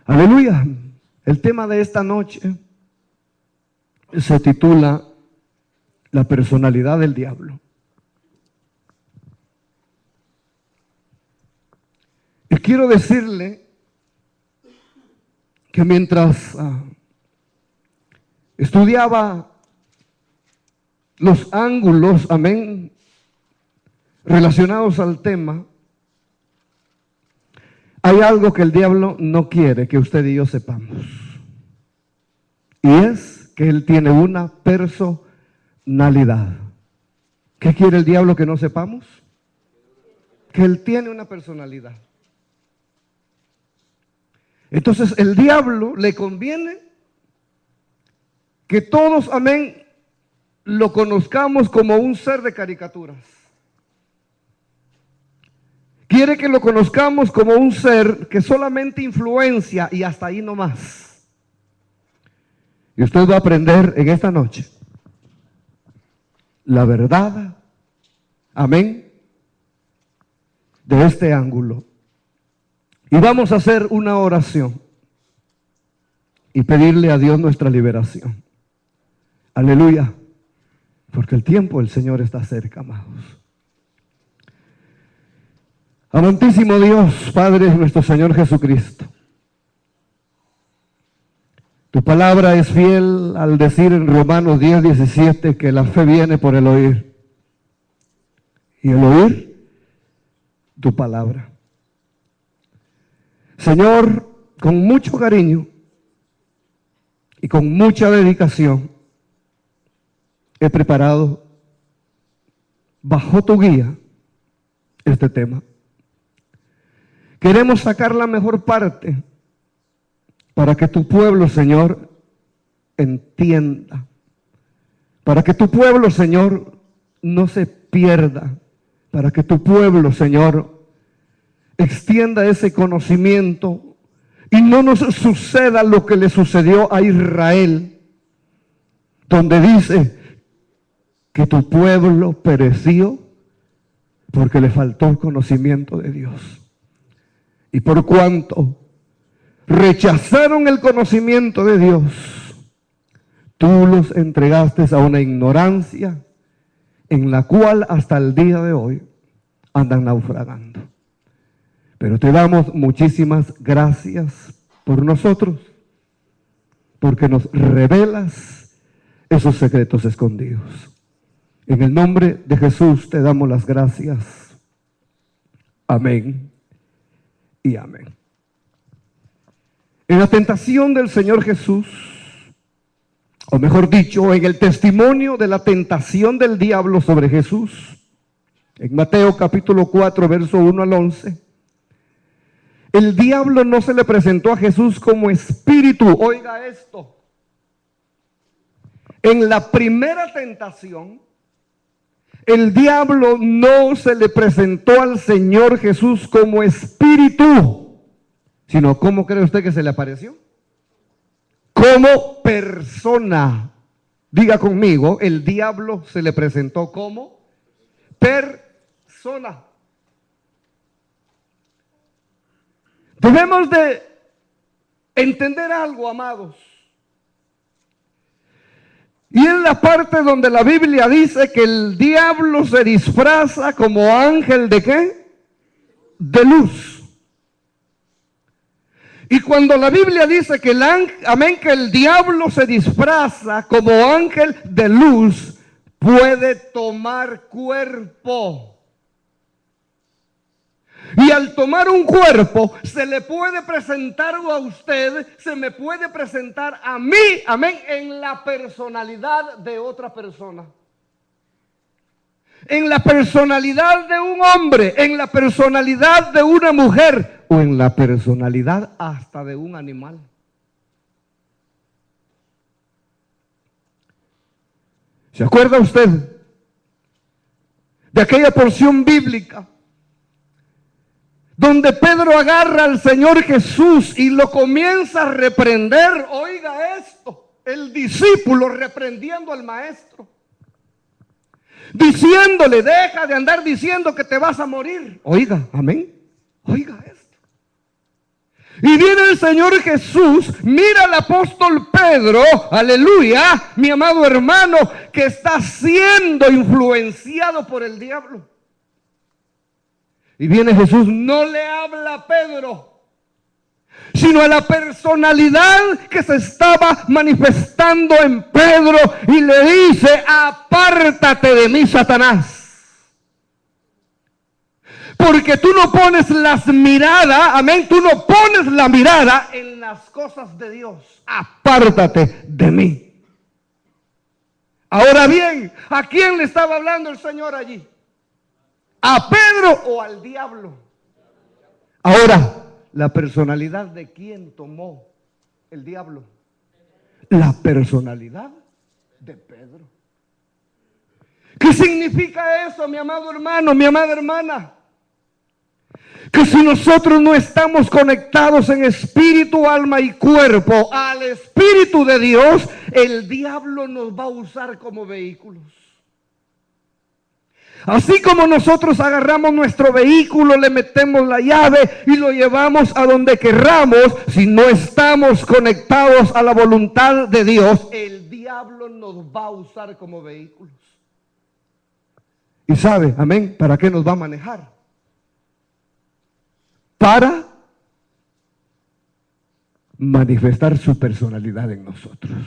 Aleluya. El tema de esta noche se titula La personalidad del diablo. Y quiero decirle que mientras estudiaba los ángulos, amén, relacionados al tema, hay algo que el diablo no quiere que usted y yo sepamos. Y es que él tiene una personalidad. ¿Qué quiere el diablo que no sepamos? Que él tiene una personalidad. Entonces el diablo le conviene que todos, amén, lo conozcamos como un ser de caricaturas. Quiere que lo conozcamos como un ser que solamente influencia y hasta ahí no más. Y usted va a aprender en esta noche la verdad, amén, de este ángulo. Y vamos a hacer una oración y pedirle a Dios nuestra liberación. Aleluya, porque el tiempo del Señor está cerca, amados. Amantísimo Dios, Padre nuestro Señor Jesucristo, tu palabra es fiel al decir en Romanos 10:17 que la fe viene por el oír, y el oír tu palabra. Señor, con mucho cariño y con mucha dedicación he preparado bajo tu guía este tema. Queremos sacar la mejor parte para que tu pueblo, Señor, entienda. Para que tu pueblo, Señor, no se pierda. Para que tu pueblo, Señor, extienda ese conocimiento y no nos suceda lo que le sucedió a Israel, donde dice que tu pueblo pereció porque le faltó el conocimiento de Dios. Y por cuanto rechazaron el conocimiento de Dios, tú los entregaste a una ignorancia en la cual hasta el día de hoy andan naufragando. Pero te damos muchísimas gracias por nosotros, porque nos revelas esos secretos escondidos. En el nombre de Jesús te damos las gracias. Amén y amén. En la tentación del Señor Jesús, o mejor dicho, en el testimonio de la tentación del diablo sobre Jesús, en Mateo capítulo 4, verso 1 al 11, el diablo no se le presentó a Jesús como espíritu. Oiga esto. En la primera tentación, el diablo no se le presentó al Señor Jesús como espíritu, sino, ¿cómo cree usted que se le apareció? Como persona. Diga conmigo, el diablo se le presentó como persona. Debemos de entender algo, amados. Y es la parte donde la Biblia dice que el diablo se disfraza como ángel ¿de qué? De luz. Y cuando la Biblia dice que que el diablo se disfraza como ángel de luz, puede tomar cuerpo. Y al tomar un cuerpo, se le puede presentar a usted, se me puede presentar a mí, amén, en la personalidad de otra persona. En la personalidad de un hombre, en la personalidad de una mujer, o en la personalidad hasta de un animal. ¿Se acuerda usted de aquella porción bíblica donde Pedro agarra al Señor Jesús y lo comienza a reprender? Oiga esto, el discípulo reprendiendo al maestro, diciéndole, deja de andar diciendo que te vas a morir. Oiga, amén, oiga esto. Y viene el Señor Jesús, mira al apóstol Pedro, aleluya, mi amado hermano, que está siendo influenciado por el diablo. Y viene Jesús, no le habla a Pedro, sino a la personalidad que se estaba manifestando en Pedro y le dice, apártate de mí, Satanás. Porque tú no pones las miradas, amén, tú no pones la mirada en las cosas de Dios. Apártate de mí. Ahora bien, ¿a quién le estaba hablando el Señor allí? ¿A Pedro o al diablo? Ahora, la personalidad de quién tomó el diablo. La personalidad de Pedro. ¿Qué significa eso, mi amado hermano, mi amada hermana? Que si nosotros no estamos conectados en espíritu, alma y cuerpo al Espíritu de Dios, el diablo nos va a usar como vehículos. Así como nosotros agarramos nuestro vehículo, le metemos la llave y lo llevamos a donde querramos, si no estamos conectados a la voluntad de Dios, el diablo nos va a usar como vehículos. Y sabe, amén, ¿para qué nos va a manejar? Para manifestar su personalidad en nosotros.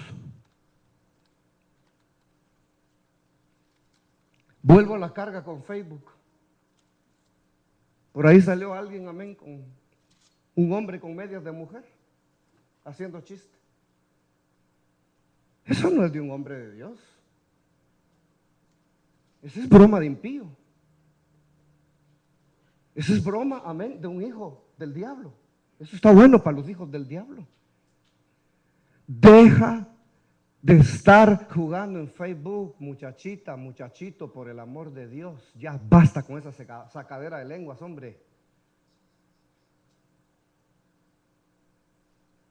Vuelvo a la carga con Facebook. Por ahí salió alguien, amén, con un hombre con medias de mujer, haciendo chiste. Eso no es de un hombre de Dios. Esa es broma de impío. Esa es broma, amén, de un hijo del diablo. Eso está bueno para los hijos del diablo. Deja de estar jugando en Facebook, muchachita, muchachito, por el amor de Dios. Ya basta con esa sacadera de lenguas, hombre.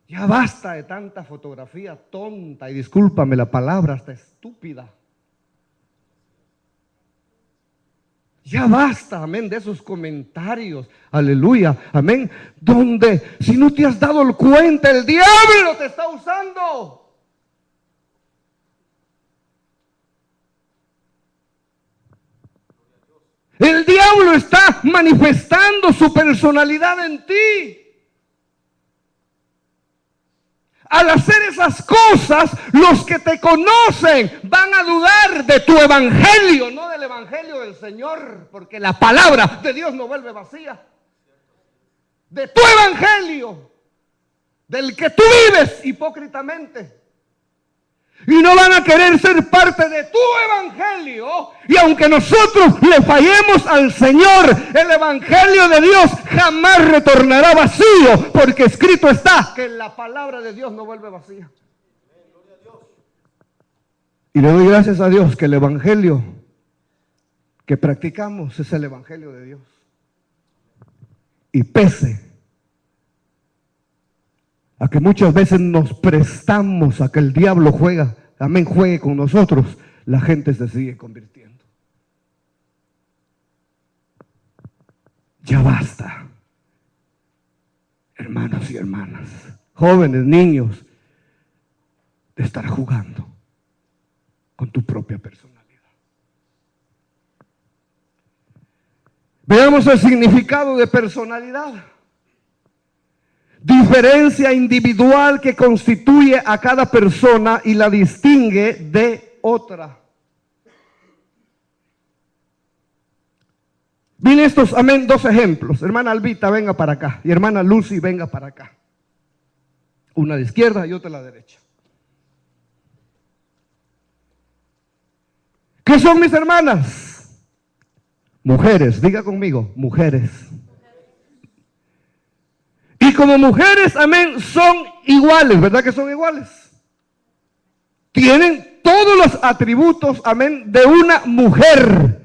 Ya basta de tanta fotografía tonta, y discúlpame la palabra, hasta estúpida. Ya basta, amén, de esos comentarios, aleluya, amén, donde si no te has dado cuenta, el diablo te está usando. El diablo está manifestando su personalidad en ti. Al hacer esas cosas, los que te conocen van a dudar de tu evangelio, no del evangelio del Señor, porque la palabra de Dios no vuelve vacía. De tu evangelio, del que tú vives hipócritamente. Y no van a querer ser parte de tu evangelio. Y aunque nosotros le fallemos al Señor, el evangelio de Dios jamás retornará vacío, porque escrito está que la palabra de Dios no vuelve vacía. Y le doy gracias a Dios que el evangelio que practicamos es el evangelio de Dios. Y pese a que muchas veces nos prestamos a que el diablo juegue con nosotros, la gente se sigue convirtiendo. Ya basta, hermanos y hermanas, jóvenes, niños, de estar jugando con tu propia personalidad. Veamos el significado de personalidad. Diferencia individual que constituye a cada persona y la distingue de otra. Miren estos, amén, dos ejemplos. Hermana Albita, venga para acá. Y hermana Lucy, venga para acá. Una de izquierda y otra a la derecha. ¿Qué son mis hermanas? Mujeres, diga conmigo, mujeres. Y como mujeres, amén, son iguales, ¿verdad que son iguales? Tienen todos los atributos, amén, de una mujer.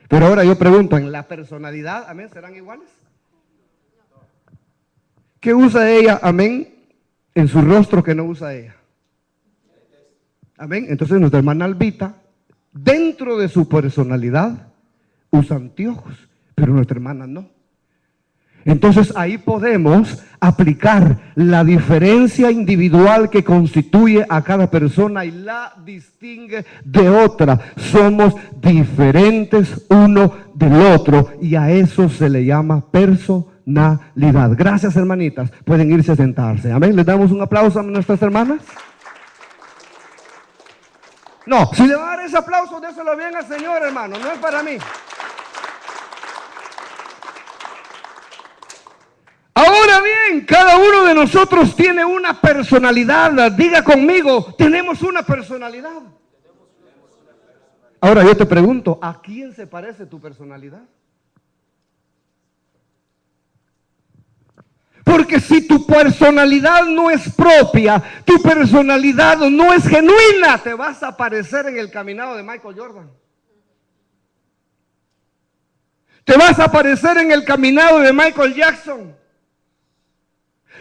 Pero ahora yo pregunto, ¿en la personalidad, amén, serán iguales? ¿Qué usa ella, amén, en su rostro que no usa ella? Amén. Entonces nuestra hermana Albita, dentro de su personalidad, usa anteojos, pero nuestra hermana no. Entonces ahí podemos aplicar la diferencia individual que constituye a cada persona y la distingue de otra. Somos diferentes uno del otro y a eso se le llama personalidad. Gracias, hermanitas. Pueden irse a sentarse. Amén. Les damos un aplauso a nuestras hermanas. No, si le va a dar ese aplauso, déselo bien al Señor, hermano. No es para mí. Ahora bien, cada uno de nosotros tiene una personalidad. Diga conmigo, tenemos una personalidad. Ahora yo te pregunto, ¿a quién se parece tu personalidad? Porque si tu personalidad no es propia, tu personalidad no es genuina, te vas a parecer en el caminado de Michael Jordan. Te vas a parecer en el caminado de Michael Jackson.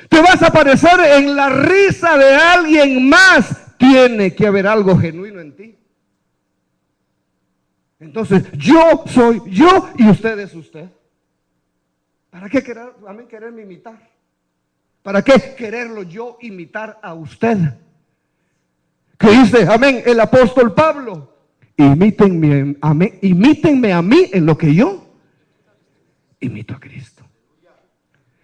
Te vas a parecer en la risa de alguien más. Tiene que haber algo genuino en ti. Entonces, yo soy yo y usted es usted. ¿Para qué quererme imitar? ¿Para qué quererlo yo imitar a usted? ¿Qué dice, amén, el apóstol Pablo? Imítenme a mí en lo que yo imito a Cristo.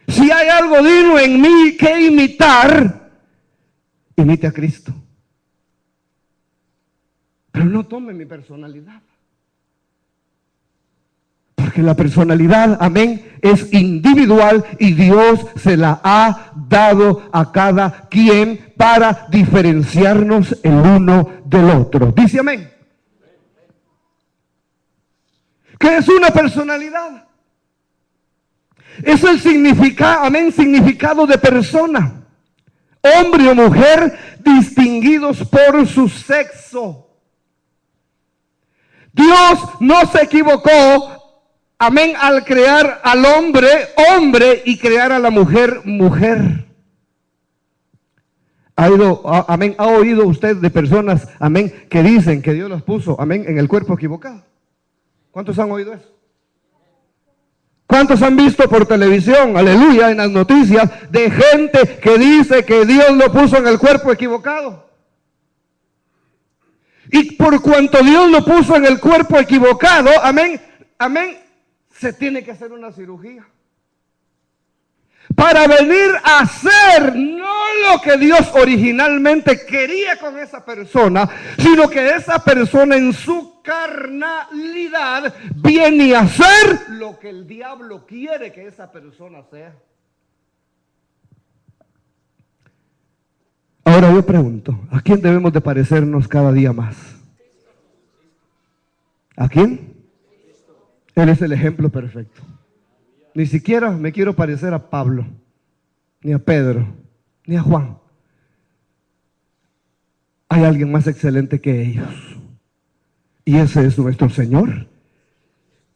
Si hay algo digno en mí que imitar, imite a Cristo. Pero no tome mi personalidad. Porque la personalidad, amén, es individual y Dios se la ha dado a cada quien para diferenciarnos el uno del otro. Dice amén. ¿Qué es una personalidad? Es el significado, amén, significado de persona. Hombre o mujer distinguidos por su sexo. Dios no se equivocó, amén, al crear al hombre, hombre, y crear a la mujer, mujer. ¿Ha oído usted de personas, amén, que dicen que Dios los puso, amén, en el cuerpo equivocado? ¿Cuántos han oído eso? ¿Cuántos han visto por televisión, aleluya, en las noticias, de gente que dice que Dios lo puso en el cuerpo equivocado? Y por cuanto Dios lo puso en el cuerpo equivocado, amén, amén, se tiene que hacer una cirugía. Para venir a hacer no lo que Dios originalmente quería con esa persona, sino que esa persona en su carnalidad viene a hacer lo que el diablo quiere que esa persona sea. Ahora yo pregunto, ¿a quién debemos de parecernos cada día más? ¿A quién? Él es el ejemplo perfecto. Ni siquiera me quiero parecer a Pablo, ni a Pedro, ni a Juan. Hay alguien más excelente que ellos. Y ese es nuestro Señor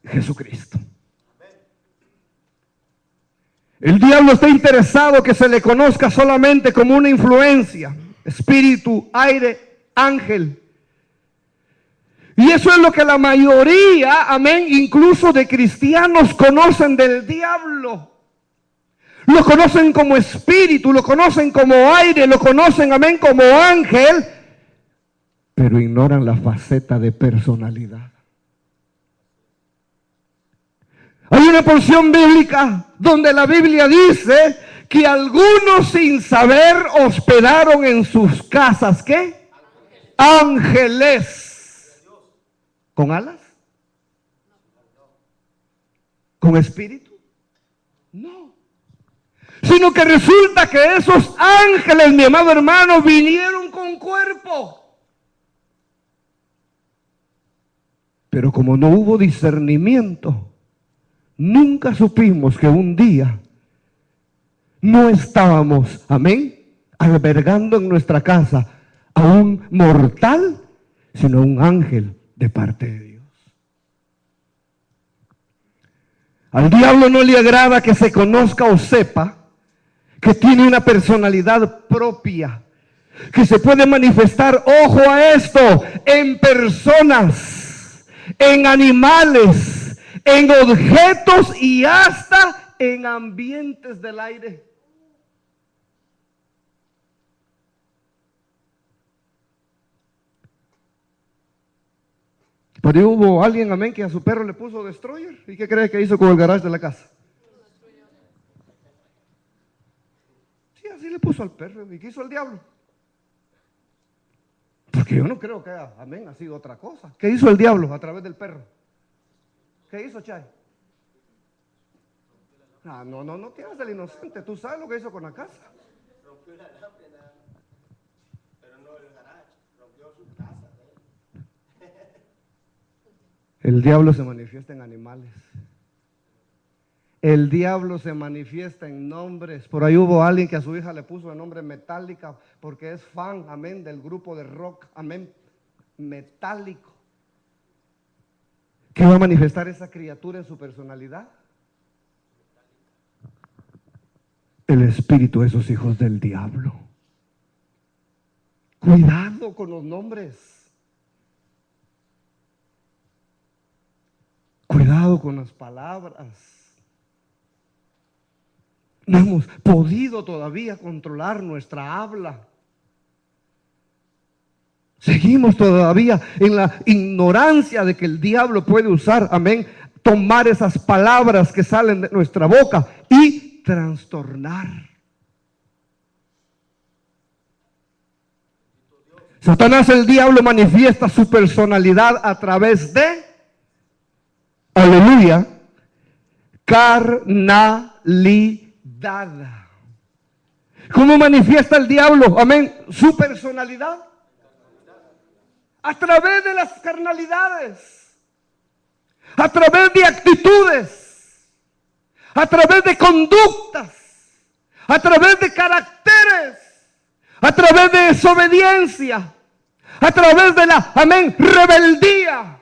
Jesucristo. El diablo está interesado que se le conozca solamente como una influencia, espíritu, aire, ángel. Y eso es lo que la mayoría, amén, incluso de cristianos conocen del diablo. Lo conocen como espíritu, lo conocen como aire, lo conocen, amén, como ángel, pero ignoran la faceta de personalidad. Hay una porción bíblica donde la Biblia dice que algunos sin saber hospedaron en sus casas, ¿qué? Ángeles. ¿Con alas? ¿Con espíritu? No. Sino que resulta que esos ángeles, mi amado hermano, vinieron con cuerpo. Pero como no hubo discernimiento, nunca supimos que un día no estábamos, amén, albergando en nuestra casa a un mortal, sino a un ángel de parte de Dios. Al diablo no le agrada que se conozca o sepa que tiene una personalidad propia, que se puede manifestar, ojo a esto, en personas, en animales, en objetos y hasta en ambientes del aire. Pero hubo alguien, amén, que a su perro le puso Destroyer. ¿Y qué cree que hizo con el garage de la casa? Sí, así le puso al perro. ¿Y qué hizo el diablo? Porque yo no creo que, amén, ha sido otra cosa. ¿Qué hizo el diablo a través del perro? ¿Qué hizo, Chay? Ah, no te hagas el inocente. Tú sabes lo que hizo con la casa. Rompió la lámpara, pero no el garage, rompió su casa. El diablo se manifiesta en animales. El diablo se manifiesta en nombres. Por ahí hubo alguien que a su hija le puso el nombre Metallica porque es fan, amén, del grupo de rock, amén, metálico. ¿Qué va a manifestar esa criatura en su personalidad? El espíritu de esos hijos del diablo. Cuidado con los nombres. Cuidado con las palabras. No hemos podido todavía controlar nuestra habla. Seguimos todavía en la ignorancia de que el diablo puede usar, amén, tomar esas palabras que salen de nuestra boca y trastornar. Satanás, el diablo, manifiesta su personalidad a través de, aleluya, carnalidad. ¿Cómo manifiesta el diablo, amén, su personalidad? A través de las carnalidades, a través de actitudes, a través de conductas, a través de caracteres, a través de desobediencia, a través de la, amén, rebeldía.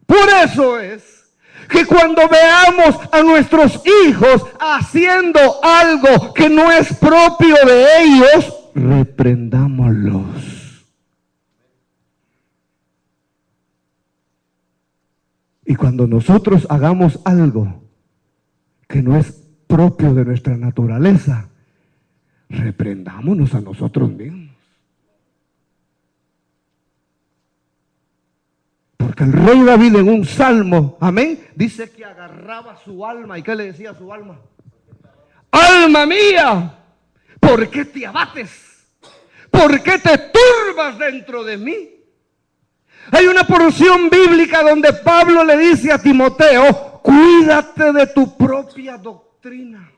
Por eso es que cuando veamos a nuestros hijos haciendo algo que no es propio de ellos, reprendámoslos. Y cuando nosotros hagamos algo que no es propio de nuestra naturaleza, reprendámonos a nosotros mismos. Porque el rey David en un salmo, amén, dice que agarraba su alma. ¿Y qué le decía a su alma? Alma mía, ¿por qué te abates? ¿Por qué te turbas dentro de mí? Hay una porción bíblica donde Pablo le dice a Timoteo, cuídate de tu propia doctrina.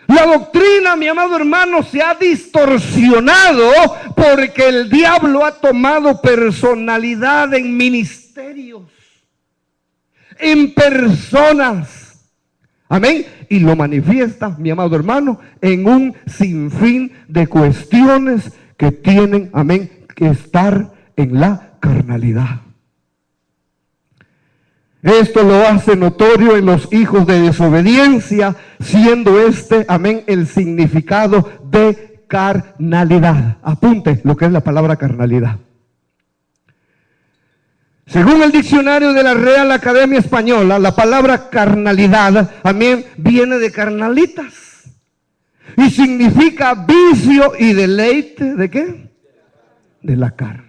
La doctrina, mi amado hermano, se ha distorsionado porque el diablo ha tomado personalidad en ministerios, en personas. Amén. Y lo manifiesta, mi amado hermano, en un sinfín de cuestiones que tienen, amén, que estar en la carnalidad. Esto lo hace notorio en los hijos de desobediencia, siendo este, amén, el significado de carnalidad. Apunte lo que es la palabra carnalidad. Según el diccionario de la Real Academia Española, la palabra carnalidad, amén, viene de carnalitas. Y significa vicio y deleite, ¿de qué? De la carne.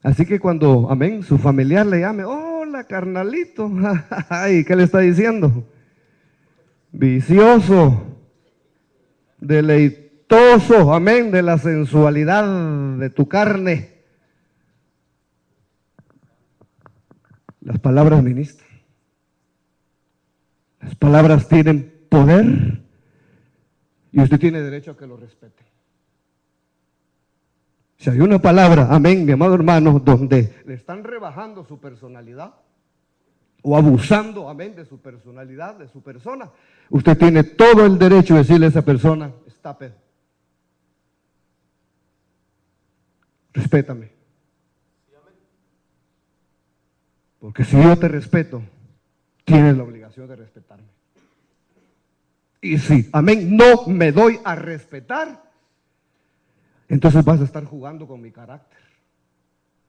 Así que cuando, amén, su familiar le llame, hola carnalito, ay, ¿qué le está diciendo? Vicioso, deleitoso, amén, de la sensualidad de tu carne. Las palabras ministran. Las palabras tienen poder y usted tiene derecho a que lo respete. Si hay una palabra, amén, mi amado hermano, donde le están rebajando su personalidad o abusando, amén, de su personalidad, de su persona, usted tiene todo el derecho de decirle a esa persona, stop it. Respétame. Porque si yo te respeto, tienes la obligación de respetarme. Y si, amén, no me doy a respetar, entonces vas a estar jugando con mi carácter.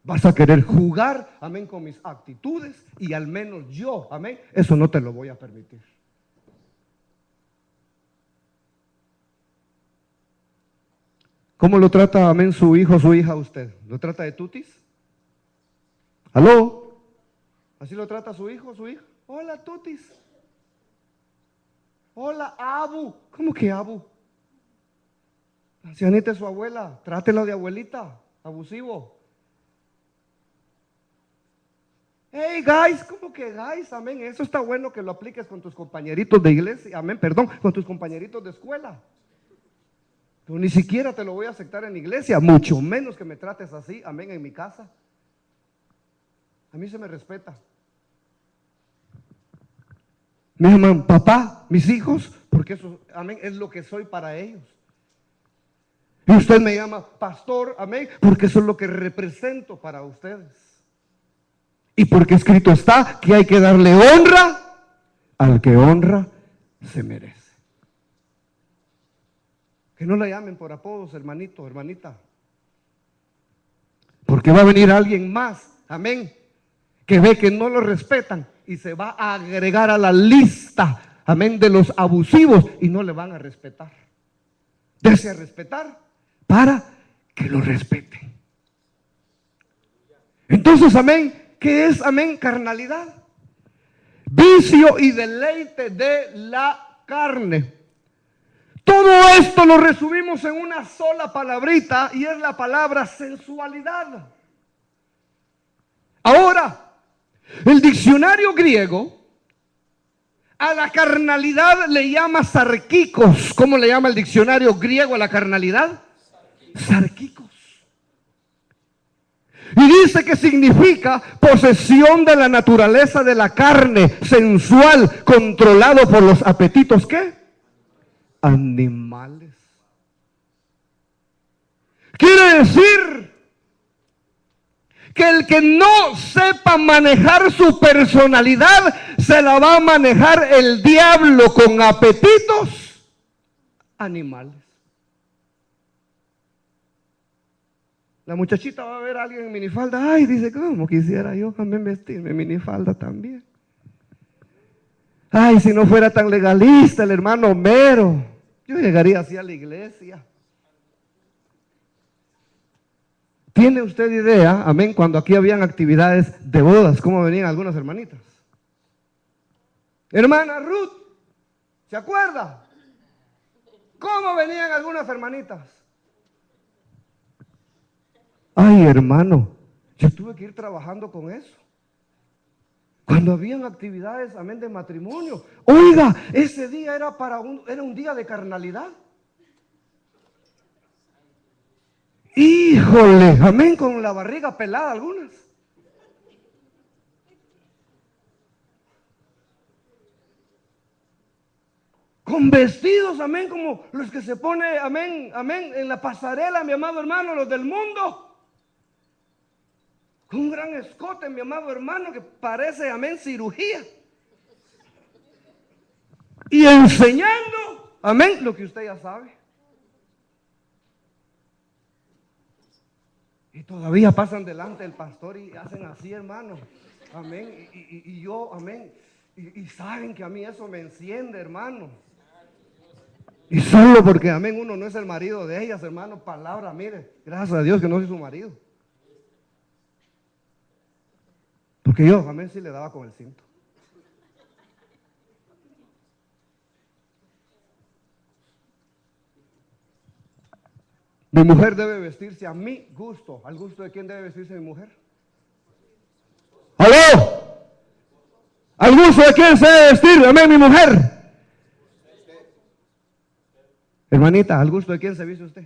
Vas a querer jugar, amén, con mis actitudes y al menos yo, amén, eso no te lo voy a permitir. ¿Cómo lo trata, amén, su hijo o su hija a usted? ¿Lo trata de tutis? ¿Aló? ¿Así lo trata su hijo o su hija? Hola, tutis. Hola, abu. ¿Cómo que abu? La ancianita es su abuela, trátelo de abuelita, abusivo. Hey, guys, ¿cómo que guys? Amén, eso está bueno que lo apliques con tus compañeritos de iglesia, amén, perdón, con tus compañeritos de escuela. Pero ni siquiera te lo voy a aceptar en iglesia, mucho menos que me trates así, amén, en mi casa. A mí se me respeta. Me llaman papá, mis hijos, porque eso, amén, es lo que soy para ellos. Y usted me llama pastor, amén, porque eso es lo que represento para ustedes. Y porque escrito está que hay que darle honra al que honra se merece. Que no la llamen por apodos, hermanito, hermanita. Porque va a venir alguien más, amén, que ve que no lo respetan y se va a agregar a la lista, amén, de los abusivos y no le van a respetar. Dese a respetar para que lo respeten. Entonces, amén, ¿qué es, amén? Carnalidad. Vicio y deleite de la carne. Todo esto lo resumimos en una sola palabrita y es la palabra sensualidad. Ahora, el diccionario griego a la carnalidad le llama sarquicos. ¿Cómo le llama el diccionario griego a la carnalidad? Sarquicos. Y dice que significa posesión de la naturaleza de la carne, sensual, controlado por los apetitos, ¿qué? Animales. Quiere decir que el que no sepa manejar su personalidad, se la va a manejar el diablo con apetitos animales. La muchachita va a ver a alguien en minifalda. Ay, dice, ¿cómo quisiera yo también vestirme en minifalda también? Ay, si no fuera tan legalista el hermano Homero, yo llegaría así a la iglesia. ¿Tiene usted idea, amén, cuando aquí habían actividades de bodas, cómo venían algunas hermanitas? Hermana Ruth, ¿se acuerda? ¿Cómo venían algunas hermanitas? Ay, hermano, yo tuve que ir trabajando con eso. Cuando habían actividades, amén, de matrimonio. Oiga, ese día era era un día de carnalidad. Híjole, amén, con la barriga pelada algunas. Con vestidos, amén, como los que se pone, amén, amén, en la pasarela, mi amado hermano, los del mundo. Con un gran escote, mi amado hermano, que parece, amén, cirugía. Y enseñando, amén, lo que usted ya sabe. Y todavía pasan delante del pastor y hacen así, hermano. Amén. Y yo, amén. Y saben que a mí eso me enciende, hermano. Y solo porque, amén, uno no es el marido de ellas, hermano. Palabra, mire, gracias a Dios que no soy su marido. Porque yo, amén, sí le daba con el cinto. Mi mujer debe vestirse a mi gusto. ¿Al gusto de quién debe vestirse mi mujer? ¡Aló! ¿Al gusto de quién se debe vestir? Amén, mi mujer. Hermanita, ¿al gusto de quién se viste usted?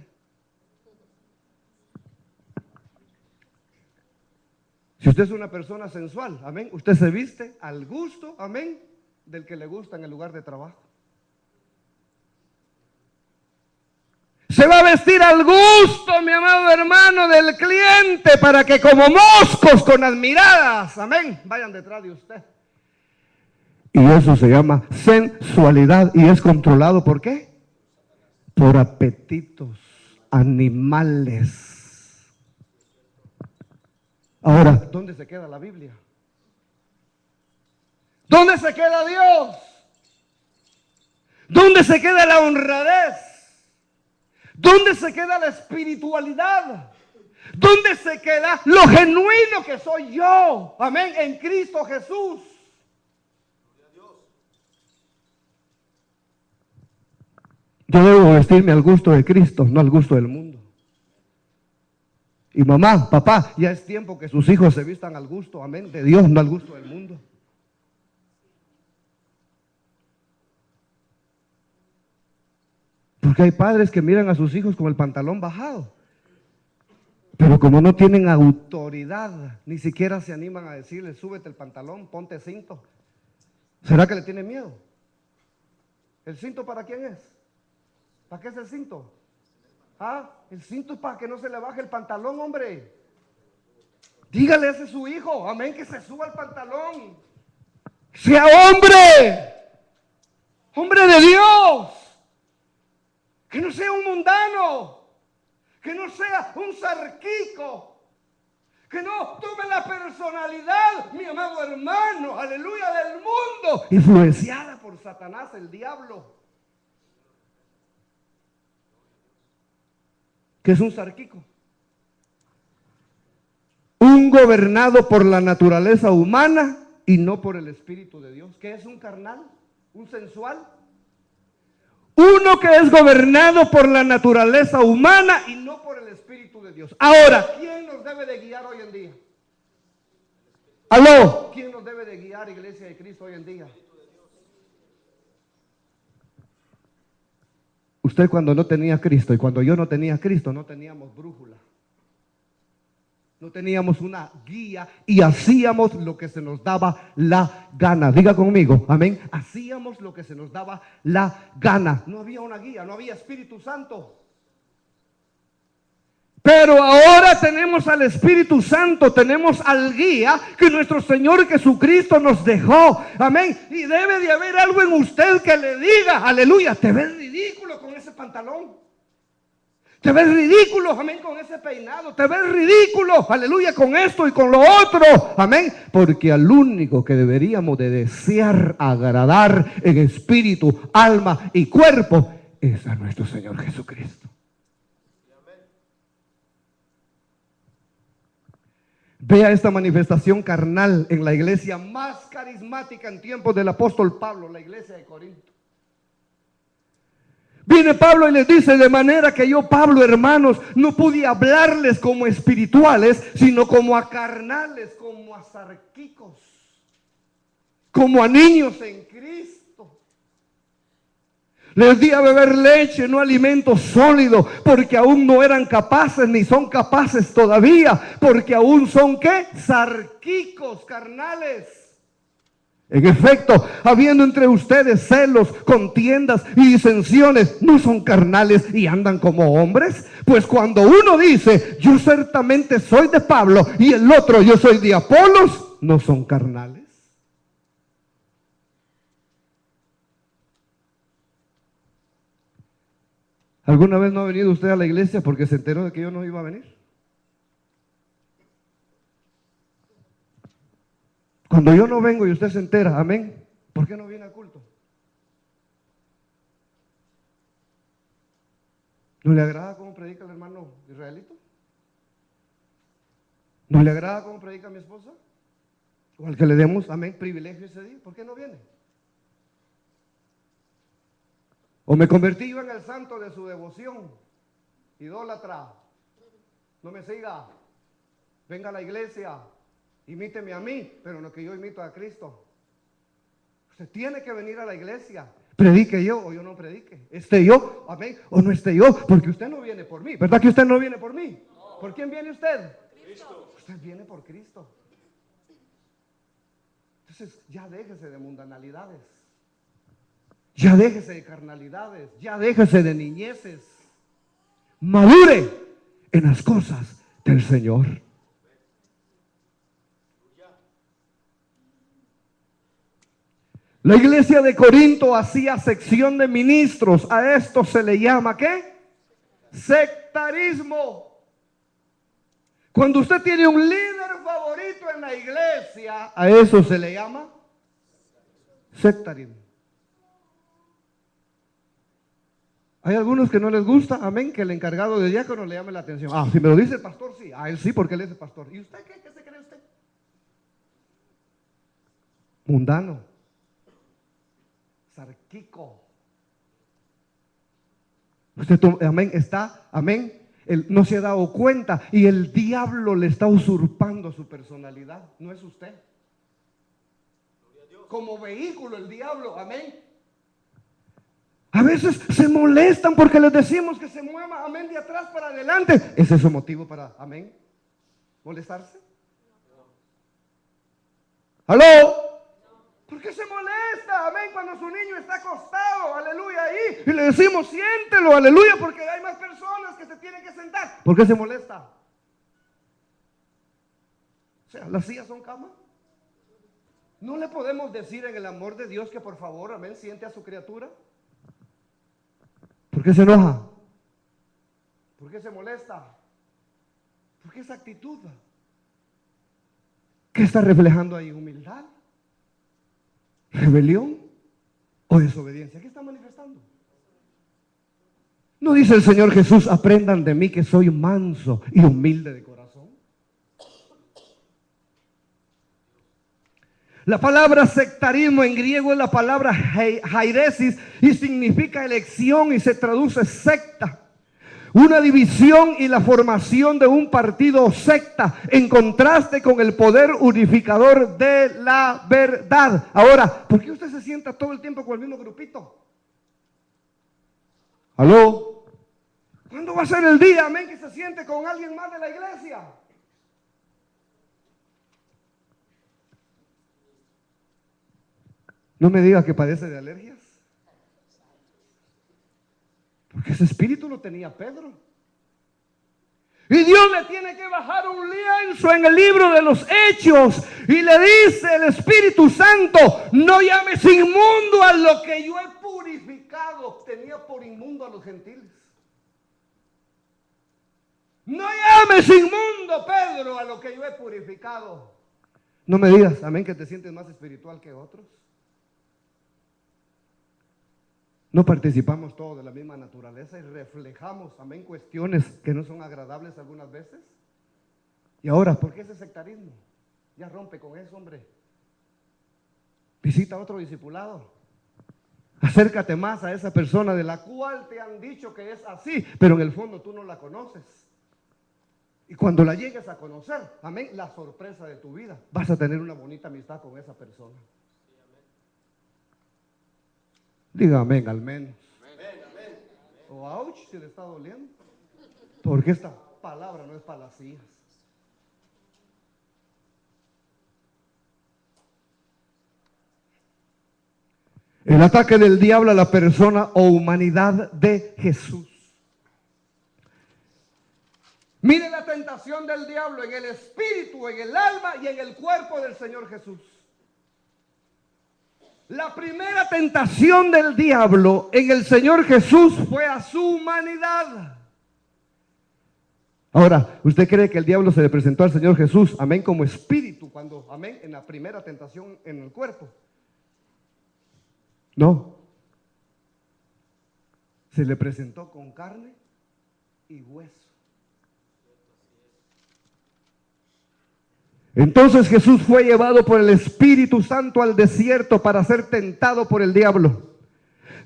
Si usted es una persona sensual, amén, usted se viste al gusto, amén, del que le gusta en el lugar de trabajo. Se va a vestir al gusto, mi amado hermano, del cliente para que como moscos con las miradas, amén, vayan detrás de usted. Y eso se llama sensualidad y es controlado ¿por qué? Por apetitos animales. Ahora, ¿dónde se queda la Biblia? ¿Dónde se queda Dios? ¿Dónde se queda la honradez? ¿Dónde se queda la espiritualidad? ¿Dónde se queda lo genuino que soy yo? Amén, en Cristo Jesús. Yo debo vestirme al gusto de Cristo, no al gusto del mundo. Y mamá, papá, ya es tiempo que sus hijos se vistan al gusto, amén, de Dios, no al gusto del mundo. Porque hay padres que miran a sus hijos con el pantalón bajado. Pero como no tienen autoridad, ni siquiera se animan a decirle, súbete el pantalón, ponte cinto. ¿Será que le tiene miedo? ¿El cinto para quién es? ¿Para qué es el cinto? Ah, el cinto es para que no se le baje el pantalón, hombre. Dígale a ese su hijo, amén, que se suba el pantalón. Sea hombre, hombre de Dios. Que no sea un mundano, que no sea un sarquico, que no tome la personalidad, mi amado hermano, aleluya, del mundo, influenciada por Satanás, el diablo. ¿Qué es un sarquico? Un gobernado por la naturaleza humana y no por el Espíritu de Dios. ¿Qué es un carnal? ¿Un sensual? Uno que es gobernado por la naturaleza humana y no por el Espíritu de Dios. Ahora, ¿quién nos debe de guiar hoy en día? ¿Aló? ¿Quién nos debe de guiar, Iglesia de Cristo, hoy en día? Usted cuando no tenía Cristo y cuando yo no tenía Cristo, no teníamos brújula. No teníamos una guía y hacíamos lo que se nos daba la gana. Diga conmigo, amén. Hacíamos lo que se nos daba la gana. No había una guía, no había Espíritu Santo. Pero ahora tenemos al Espíritu Santo, tenemos al guía que nuestro Señor Jesucristo nos dejó. Amén. Y debe de haber algo en usted que le diga, aleluya, te ves ridículo con ese pantalón. Te ves ridículo, amén, con ese peinado. Te ves ridículo, aleluya, con esto y con lo otro, amén. Porque al único que deberíamos de desear agradar en espíritu, alma y cuerpo es a nuestro Señor Jesucristo. Vea esta manifestación carnal en la iglesia más carismática en tiempos del apóstol Pablo, la iglesia de Corinto. Viene Pablo y les dice, de manera que yo, Pablo, hermanos, no pude hablarles como espirituales, sino como a carnales, como a sarquicos, como a niños en Cristo. Les di a beber leche, no alimento sólido, porque aún no eran capaces, ni son capaces todavía, porque aún son, ¿qué? Sarquicos, carnales. En efecto, habiendo entre ustedes celos, contiendas y disensiones, ¿no son carnales y andan como hombres? Pues cuando uno dice, yo ciertamente soy de Pablo, y el otro, yo soy de Apolos, ¿no son carnales? ¿Alguna vez no ha venido usted a la iglesia porque se enteró de que yo no iba a venir? Cuando yo no vengo y usted se entera, amén, ¿por qué no viene al culto? ¿No le agrada cómo predica el hermano israelito? ¿No le agrada cómo predica mi esposa? ¿O al que le demos, amén, privilegio ese día? ¿Por qué no viene? ¿O me convertí yo en el santo de su devoción? Idólatra, no me siga, venga a la iglesia, imíteme a mí, pero no que yo imito a Cristo. Usted tiene que venir a la iglesia, predique yo o yo no predique, esté yo, amén, o no esté yo, porque usted no viene por mí, ¿verdad que usted no viene por mí? No. ¿Por quién viene usted? Cristo. Usted viene por Cristo. Entonces ya déjese de mundanalidades, ya déjese de carnalidades, ya déjese de niñeces, madure en las cosas del Señor. La iglesia de Corinto hacía sección de ministros. A esto se le llama ¿qué? Sectarismo. Cuando usted tiene un líder favorito en la iglesia, a eso se le llama sectarismo. Hay algunos que no les gusta, amén, que el encargado de diácono le llame la atención. Ah, si me lo dice el pastor, sí. Ah, él sí, porque él es el pastor. ¿Y usted qué? ¿Qué se cree usted? Mundano. Sarquico. Usted, amén, está, amén. Él no se ha dado cuenta y el diablo le está usurpando su personalidad. No es usted. Como vehículo el diablo, amén. A veces se molestan porque les decimos que se mueva, amén, de atrás para adelante. ¿Es eso motivo para, amén, molestarse? ¿Aló? ¿Por qué se molesta, amén, cuando su niño está acostado, aleluya, ahí? Y le decimos, siéntelo, aleluya, porque hay más personas que se tienen que sentar. ¿Por qué se molesta? O sea, ¿las sillas son camas? ¿No le podemos decir en el amor de Dios que por favor, amén, siente a su criatura? ¿Por qué se enoja? ¿Por qué se molesta? ¿Por qué esa actitud? ¿Qué está reflejando ahí? ¿Humildad? ¿Rebelión? ¿O desobediencia? ¿Qué está manifestando? ¿No dice el Señor Jesús, aprendan de mí que soy manso y humilde de corazón? La palabra sectarismo en griego es la palabra hairesis y significa elección y se traduce secta. Una división y la formación de un partido o secta en contraste con el poder unificador de la verdad. Ahora, ¿por qué usted se sienta todo el tiempo con el mismo grupito? ¿Aló? ¿Cuándo va a ser el día, amén, que se siente con alguien más de la iglesia? No me diga que padece de alergias. Porque ese espíritu lo tenía Pedro. Y Dios le tiene que bajar un lienzo en el libro de los Hechos. Y le dice el Espíritu Santo, no llames inmundo a lo que yo he purificado. Tenía por inmundo a los gentiles. No llames inmundo, Pedro, a lo que yo he purificado. No me digas, amén, que te sientes más espiritual que otros. No participamos todos de la misma naturaleza y reflejamos, amén, cuestiones que no son agradables algunas veces. Y ahora, ¿por qué ese sectarismo? Ya rompe con eso, hombre. Visita a otro discipulado. Acércate más a esa persona de la cual te han dicho que es así, pero en el fondo tú no la conoces. Y cuando la llegues a conocer, amén, la sorpresa de tu vida, vas a tener una bonita amistad con esa persona. Diga amén al menos. O ouch si le está doliendo. Porque esta palabra no es para las hijas. El ataque del diablo a la persona o humanidad de Jesús. Mire la tentación del diablo en el espíritu, en el alma y en el cuerpo del Señor Jesús. La primera tentación del diablo en el Señor Jesús fue a su humanidad. Ahora, ¿usted cree que el diablo se le presentó al Señor Jesús, amén, como espíritu, cuando, amén, en la primera tentación en el cuerpo? No. Se le presentó con carne y hueso. Entonces Jesús fue llevado por el Espíritu Santo al desierto para ser tentado por el diablo.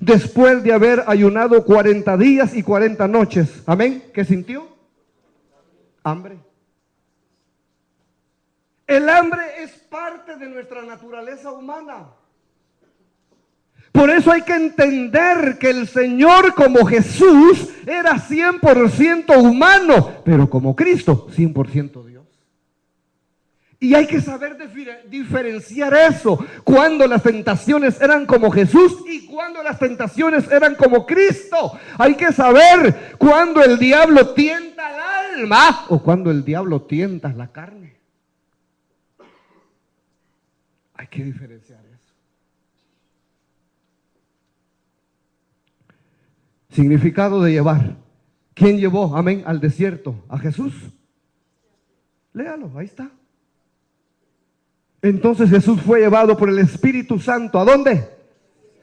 Después de haber ayunado 40 días y 40 noches. Amén. ¿Qué sintió? Hambre. El hambre es parte de nuestra naturaleza humana. Por eso hay que entender que el Señor como Jesús era 100% humano, pero como Cristo 100% Dios. Y hay que saber diferenciar eso, cuando las tentaciones eran como Jesús y cuando las tentaciones eran como Cristo. Hay que saber cuando el diablo tienta al alma o cuando el diablo tienta la carne. Hay que diferenciar eso. Significado de llevar. ¿Quién llevó, amén, al desierto? ¿A Jesús? Léalo, ahí está. Entonces Jesús fue llevado por el Espíritu Santo. ¿A dónde?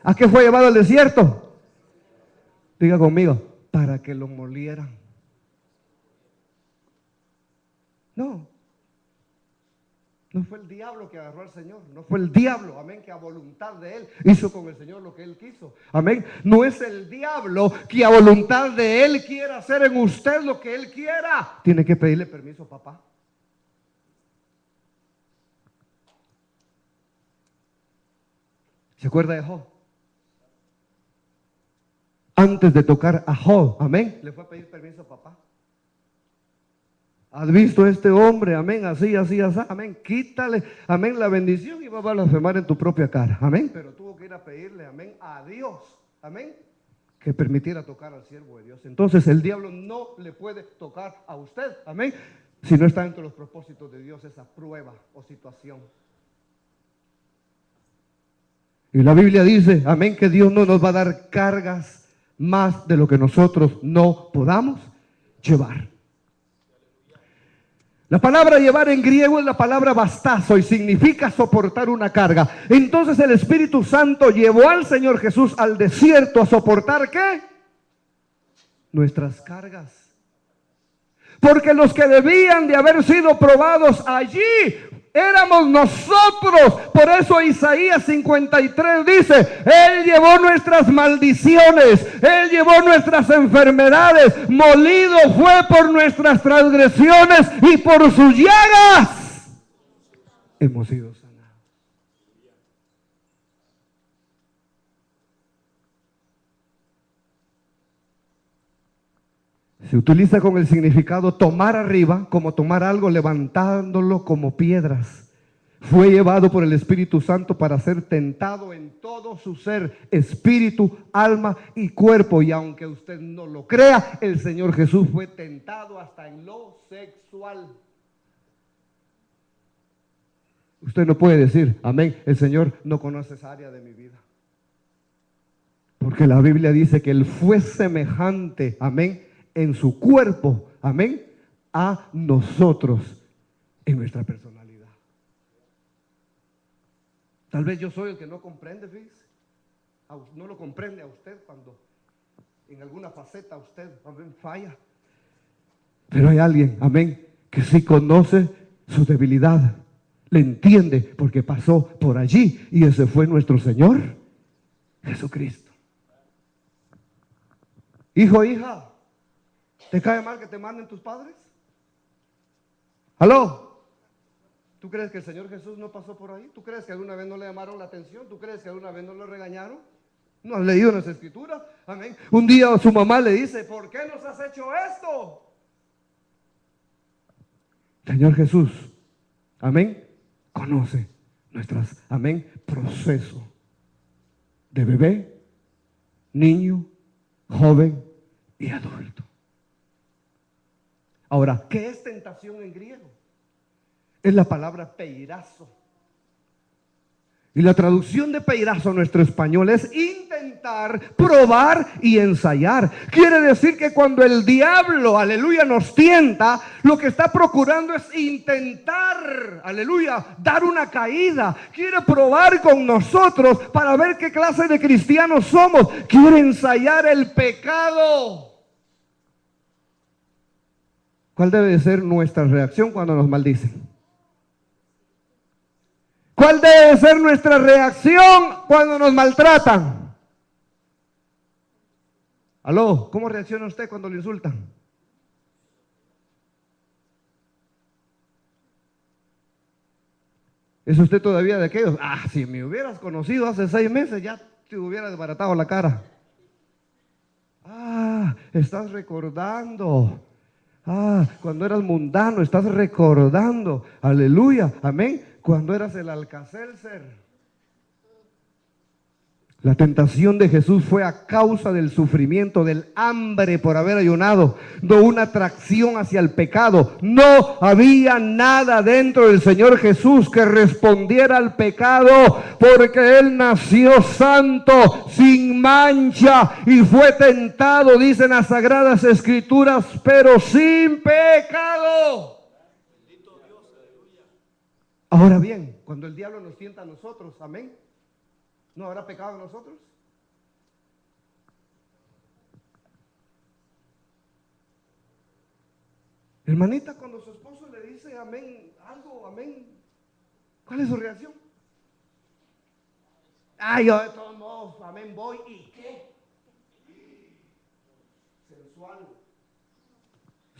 ¿A qué fue llevado al desierto? Diga conmigo, para que lo molieran. No fue el diablo que agarró al Señor, no fue el diablo, amén, que a voluntad de Él hizo con el Señor lo que Él quiso, amén. No es el diablo que a voluntad de Él quiera hacer en usted lo que Él quiera. Tiene que pedirle permiso, papá. ¿Se acuerda de Job? Antes de tocar a Job, amén, le fue a pedir permiso a papá. ¿Has visto a este hombre? Amén, así, amén. Quítale, amén, la bendición y va a blasfemar en tu propia cara, amén. Pero tuvo que ir a pedirle, amén, a Dios, amén, que permitiera tocar al siervo de Dios. Entonces el diablo no le puede tocar a usted, amén, si no está dentro de los propósitos de Dios esa prueba o situación. Y la Biblia dice, amén, que Dios no nos va a dar cargas más de lo que nosotros no podamos llevar. La palabra llevar en griego es la palabra bastazo y significa soportar una carga. Entonces el Espíritu Santo llevó al Señor Jesús al desierto a soportar ¿qué? Nuestras cargas. Porque los que debían de haber sido probados allí éramos nosotros. Por eso Isaías 53 dice, Él llevó nuestras maldiciones, Él llevó nuestras enfermedades, molido fue por nuestras transgresiones y por sus llagas hemos sido sanados. Se utiliza con el significado tomar arriba, como tomar algo levantándolo como piedras. Fue llevado por el Espíritu Santo para ser tentado en todo su ser, espíritu, alma y cuerpo. Y aunque usted no lo crea, el Señor Jesús fue tentado hasta en lo sexual. Usted no puede decir, amén, el Señor no conoce esa área de mi vida. Porque la Biblia dice que Él fue semejante, amén, en su cuerpo, amén, a nosotros en nuestra personalidad. Tal vez yo soy el que no comprende, fíjese. No lo comprende a usted cuando en alguna faceta usted, amén, falla. Pero hay alguien, amén, que sí conoce su debilidad, le entiende porque pasó por allí y ese fue nuestro Señor Jesucristo. Hijo, hija, ¿te cae mal que te manden tus padres? ¿Aló? ¿Tú crees que el Señor Jesús no pasó por ahí? ¿Tú crees que alguna vez no le llamaron la atención? ¿Tú crees que alguna vez no lo regañaron? ¿No has leído en las Escrituras? Amén. Un día su mamá le dice, ¿por qué nos has hecho esto? Señor Jesús, amén, conoce nuestras, amén, proceso de bebé, niño, joven y adulto. Ahora, ¿qué es tentación en griego? Es la palabra peirazo. Y la traducción de peirazo a nuestro español es intentar, probar y ensayar. Quiere decir que cuando el diablo, aleluya, nos tienta, lo que está procurando es intentar, aleluya, dar una caída. Quiere probar con nosotros para ver qué clase de cristianos somos. Quiere ensayar el pecado. ¿Cuál debe de ser nuestra reacción cuando nos maldicen? ¿Cuál debe de ser nuestra reacción cuando nos maltratan? ¿Aló? ¿Cómo reacciona usted cuando le insultan? ¿Es usted todavía de aquellos? Ah, si me hubieras conocido hace 6 meses ya te hubiera desbaratado la cara. Ah, estás recordando. Ah, cuando eras mundano, estás recordando. Aleluya, amén. Cuando eras el Alcacelser. La tentación de Jesús fue a causa del sufrimiento, del hambre por haber ayunado, no una atracción hacia el pecado. No había nada dentro del Señor Jesús que respondiera al pecado, porque Él nació santo, sin mancha, y fue tentado, dicen las Sagradas Escrituras, pero sin pecado. Ahora bien, cuando el diablo nos tienta a nosotros, amén, ¿no habrá pecado en nosotros? Hermanita, cuando su esposo le dice amén, algo, amén, ¿cuál es su reacción? Yo de todos modos, amén, voy, ¿y qué? Sensual,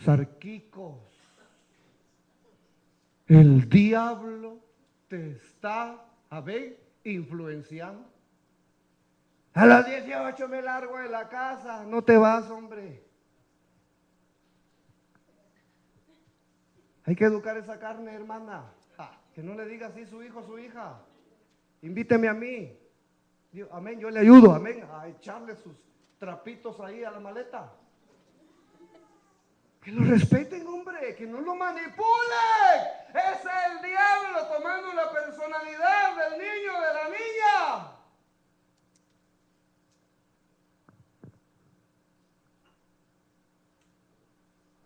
sarquicos. El diablo te está, amén, influenciando. A las 18 me largo de la casa, no te vas, hombre. Hay que educar esa carne, hermana. Que no le diga así su hijo o su hija. Invíteme a mí. Amén, yo le ayudo, amén, a echarle sus trapitos ahí a la maleta. Que lo respeten, hombre, que no lo manipulen. Es el diablo tomando la personalidad del niño, de la niña.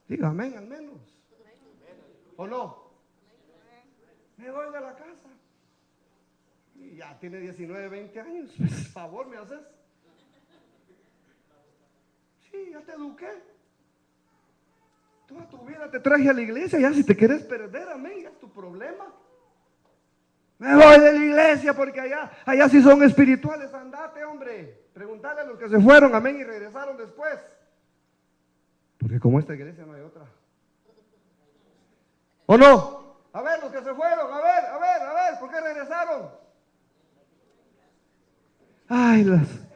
Diga amén al menos. ¿O no? Me voy de la casa. Y ya tiene 19, 20 años. Por favor, ¿me haces? Sí, ya te eduqué. Toda tu vida te traje a la iglesia. Ya si te quieres perder, amén, ya es tu problema. Me voy de la iglesia porque allá sí son espirituales. Andate, hombre. Preguntale a los que se fueron, amén, y regresaron después. Porque como esta iglesia no hay otra. ¿O no? A ver, los que se fueron, a ver, ¿por qué regresaron? Ay,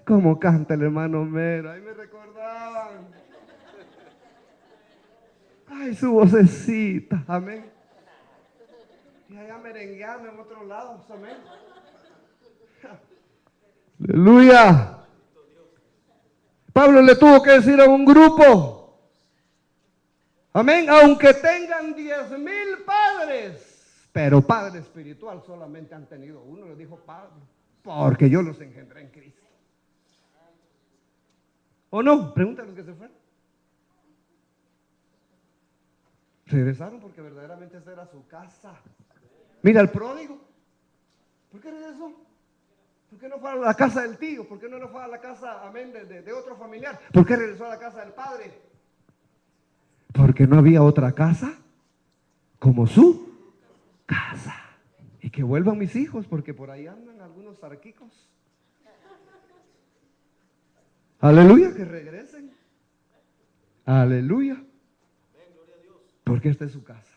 cómo canta el hermano Mero, ahí me recordaban. Ay, su vocecita, amén. Y allá merengueando en otros lados, amén. Aleluya. Pablo le tuvo que decir a un grupo, amén, aunque tengan 10,000 padres, pero padre espiritual solamente han tenido uno, le dijo Pablo, porque yo los engendré en Cristo. ¿O no? Pregúntale a los que se fueron. Regresaron porque verdaderamente esa era su casa. Mira el pródigo. ¿Por qué regresó? ¿Por qué no fue a la casa del tío? ¿Por qué no fue a la casa, amén, de otro familiar? ¿Por qué regresó a la casa del padre? Porque no había otra casa como su casa. Y que vuelvan mis hijos, porque por ahí andan algunos sarquicos. Aleluya, que regresen. Aleluya. Porque esta es su casa.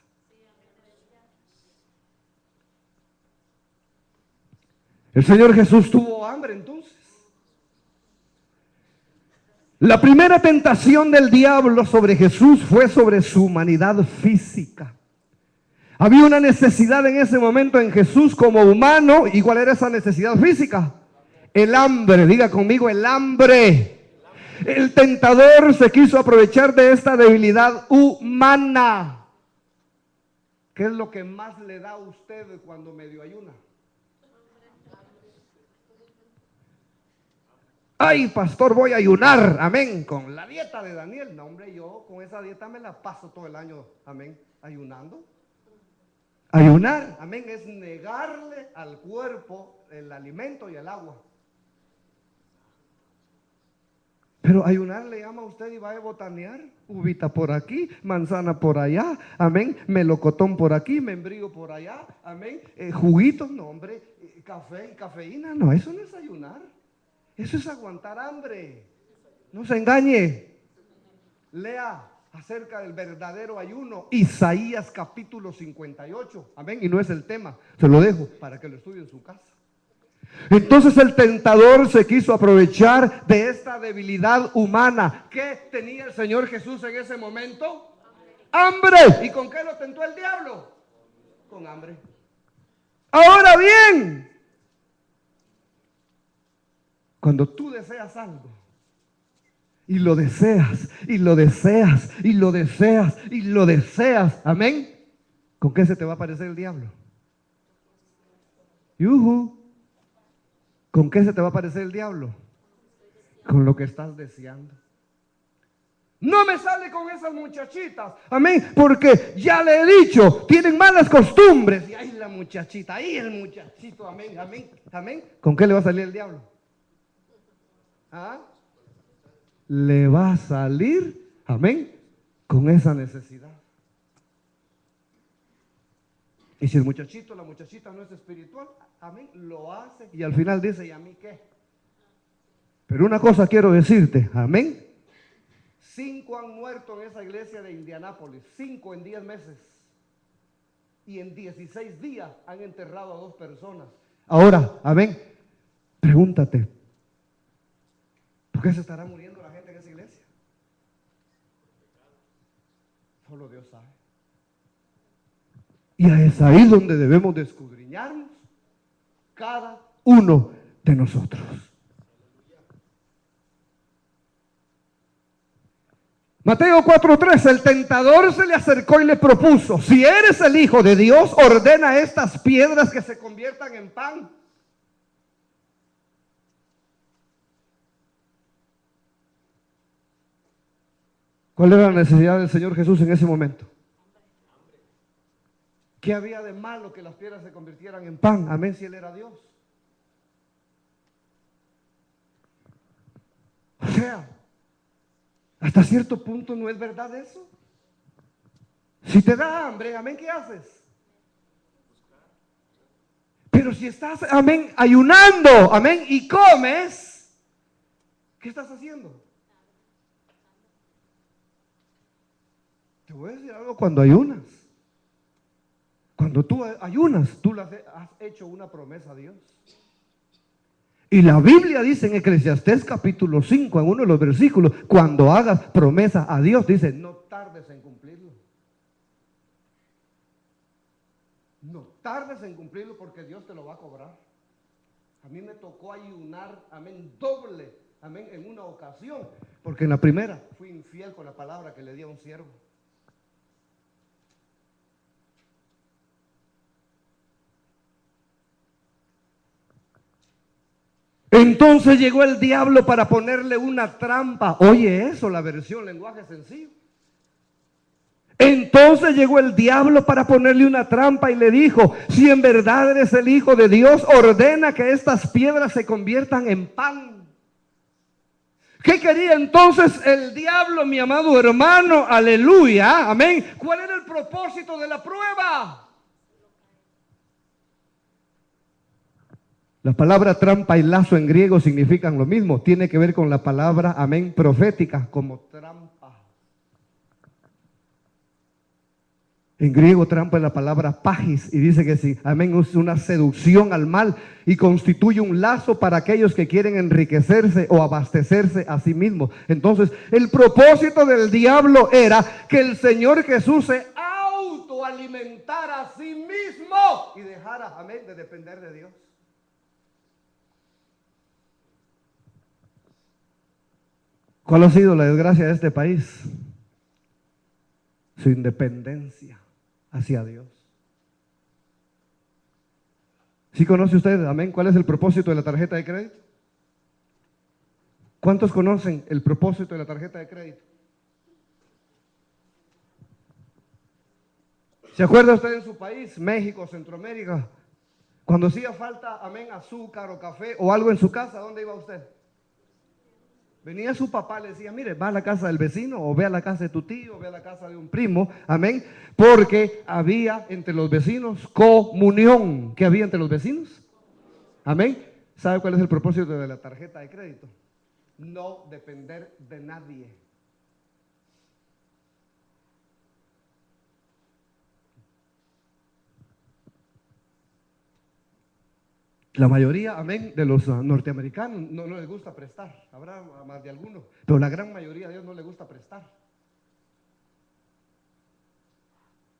El Señor Jesús tuvo hambre entonces. La primera tentación del diablo sobre Jesús fue sobre su humanidad física. Había una necesidad en ese momento en Jesús como humano. ¿Y cuál era esa necesidad física? El hambre, diga conmigo, el hambre. El tentador se quiso aprovechar de esta debilidad humana. ¿Qué es lo que más le da a usted cuando medio ayuna? Ay, pastor, voy a ayunar, amén, con la dieta de Daniel. No, hombre, yo con esa dieta me la paso todo el año, amén, ayunando. Ayunar, amén, es negarle al cuerpo el alimento y el agua. Pero ayunar le llama a usted y va a botanear, uvita por aquí, manzana por allá, amén, melocotón por aquí, membrillo por allá, amén, juguitos, no hombre, café y cafeína, no, eso no es ayunar. Eso es aguantar hambre. No se engañe. Lea acerca del verdadero ayuno. Isaías capítulo 58. Amén. Y no es el tema. Se lo dejo para que lo estudie en su casa. Entonces el tentador se quiso aprovechar de esta debilidad humana. ¿Qué tenía el Señor Jesús en ese momento? Hambre. ¿Y con qué lo tentó el diablo? Con hambre. Ahora bien, cuando tú deseas algo, y lo deseas, y lo deseas, y lo deseas, y lo deseas, amén, ¿con qué se te va a aparecer el diablo? ¡Yujú! ¿Con qué se te va a aparecer el diablo? Con lo que estás deseando. No me sale con esas muchachitas, amén, porque ya le he dicho, tienen malas costumbres. Y ahí la muchachita, ahí el muchachito, amén, amén, amén. ¿Con qué le va a salir el diablo? ¿Ah? Le va a salir, amén, con esa necesidad. Y si el muchachito, la muchachita no es espiritual, amén, lo hace y al final dice, ¿y a mí qué? Pero una cosa quiero decirte, amén. 5 han muerto en esa iglesia de Indianápolis, 5 en 10 meses. Y en 16 días han enterrado a 2 personas. Ahora, amén, pregúntate, ¿por qué se estará muriendo la gente en esa iglesia? Solo Dios sabe. Y es ahí donde debemos de escudriñarnos cada uno de nosotros. Mateo 4:13, el tentador se le acercó y le propuso, si eres el Hijo de Dios, ordena a estas piedras que se conviertan en pan. ¿Cuál era la necesidad del Señor Jesús en ese momento? ¿Qué había de malo que las piedras se convirtieran en pan? Amén, si Él era Dios. O sea, hasta cierto punto no es verdad eso. Si te da hambre, amén, ¿qué haces? Pero si estás, amén, ayunando, amén, y comes, ¿qué estás haciendo? Te voy a decir algo cuando ayunas. Cuando tú ayunas, tú le has hecho una promesa a Dios. Y la Biblia dice en Eclesiastés capítulo 5, en uno de los versículos, cuando hagas promesa a Dios, dice, no tardes en cumplirlo. No tardes en cumplirlo porque Dios te lo va a cobrar. A mí me tocó ayunar, amén, doble, amén, en una ocasión. Porque en la primera fui infiel con la palabra que le di a un siervo. Entonces llegó el diablo para ponerle una trampa. Oye eso, la versión lenguaje sencillo. Entonces llegó el diablo para ponerle una trampa y le dijo, si en verdad eres el Hijo de Dios, ordena que estas piedras se conviertan en pan. ¿Qué quería entonces el diablo, mi amado hermano? Aleluya, amén. ¿Cuál era el propósito de la prueba? La palabra trampa y lazo en griego significan lo mismo. Tiene que ver con la palabra, amén, profética, como trampa. En griego trampa es la palabra pagis y dice que sí, amén, es una seducción al mal y constituye un lazo para aquellos que quieren enriquecerse o abastecerse a sí mismos. Entonces, el propósito del diablo era que el Señor Jesús se autoalimentara a sí mismo y dejara, amén, de depender de Dios. ¿Cuál ha sido la desgracia de este país? Su independencia hacia Dios. ¿Sí conoce usted, amén, cuál es el propósito de la tarjeta de crédito? ¿Cuántos conocen el propósito de la tarjeta de crédito? ¿Se acuerda usted en su país, México, Centroamérica, cuando hacía falta, amén, azúcar o café o algo en su casa, ¿dónde iba usted? Venía su papá, le decía, mire, va a la casa del vecino, o ve a la casa de tu tío, o ve a la casa de un primo, amén, porque había entre los vecinos comunión. ¿Qué había entre los vecinos? Amén. ¿Sabe cuál es el propósito de la tarjeta de crédito? No depender de nadie. La mayoría, amén, de los norteamericanos no les gusta prestar. Habrá más de algunos, pero la gran mayoría de ellos no les gusta prestar.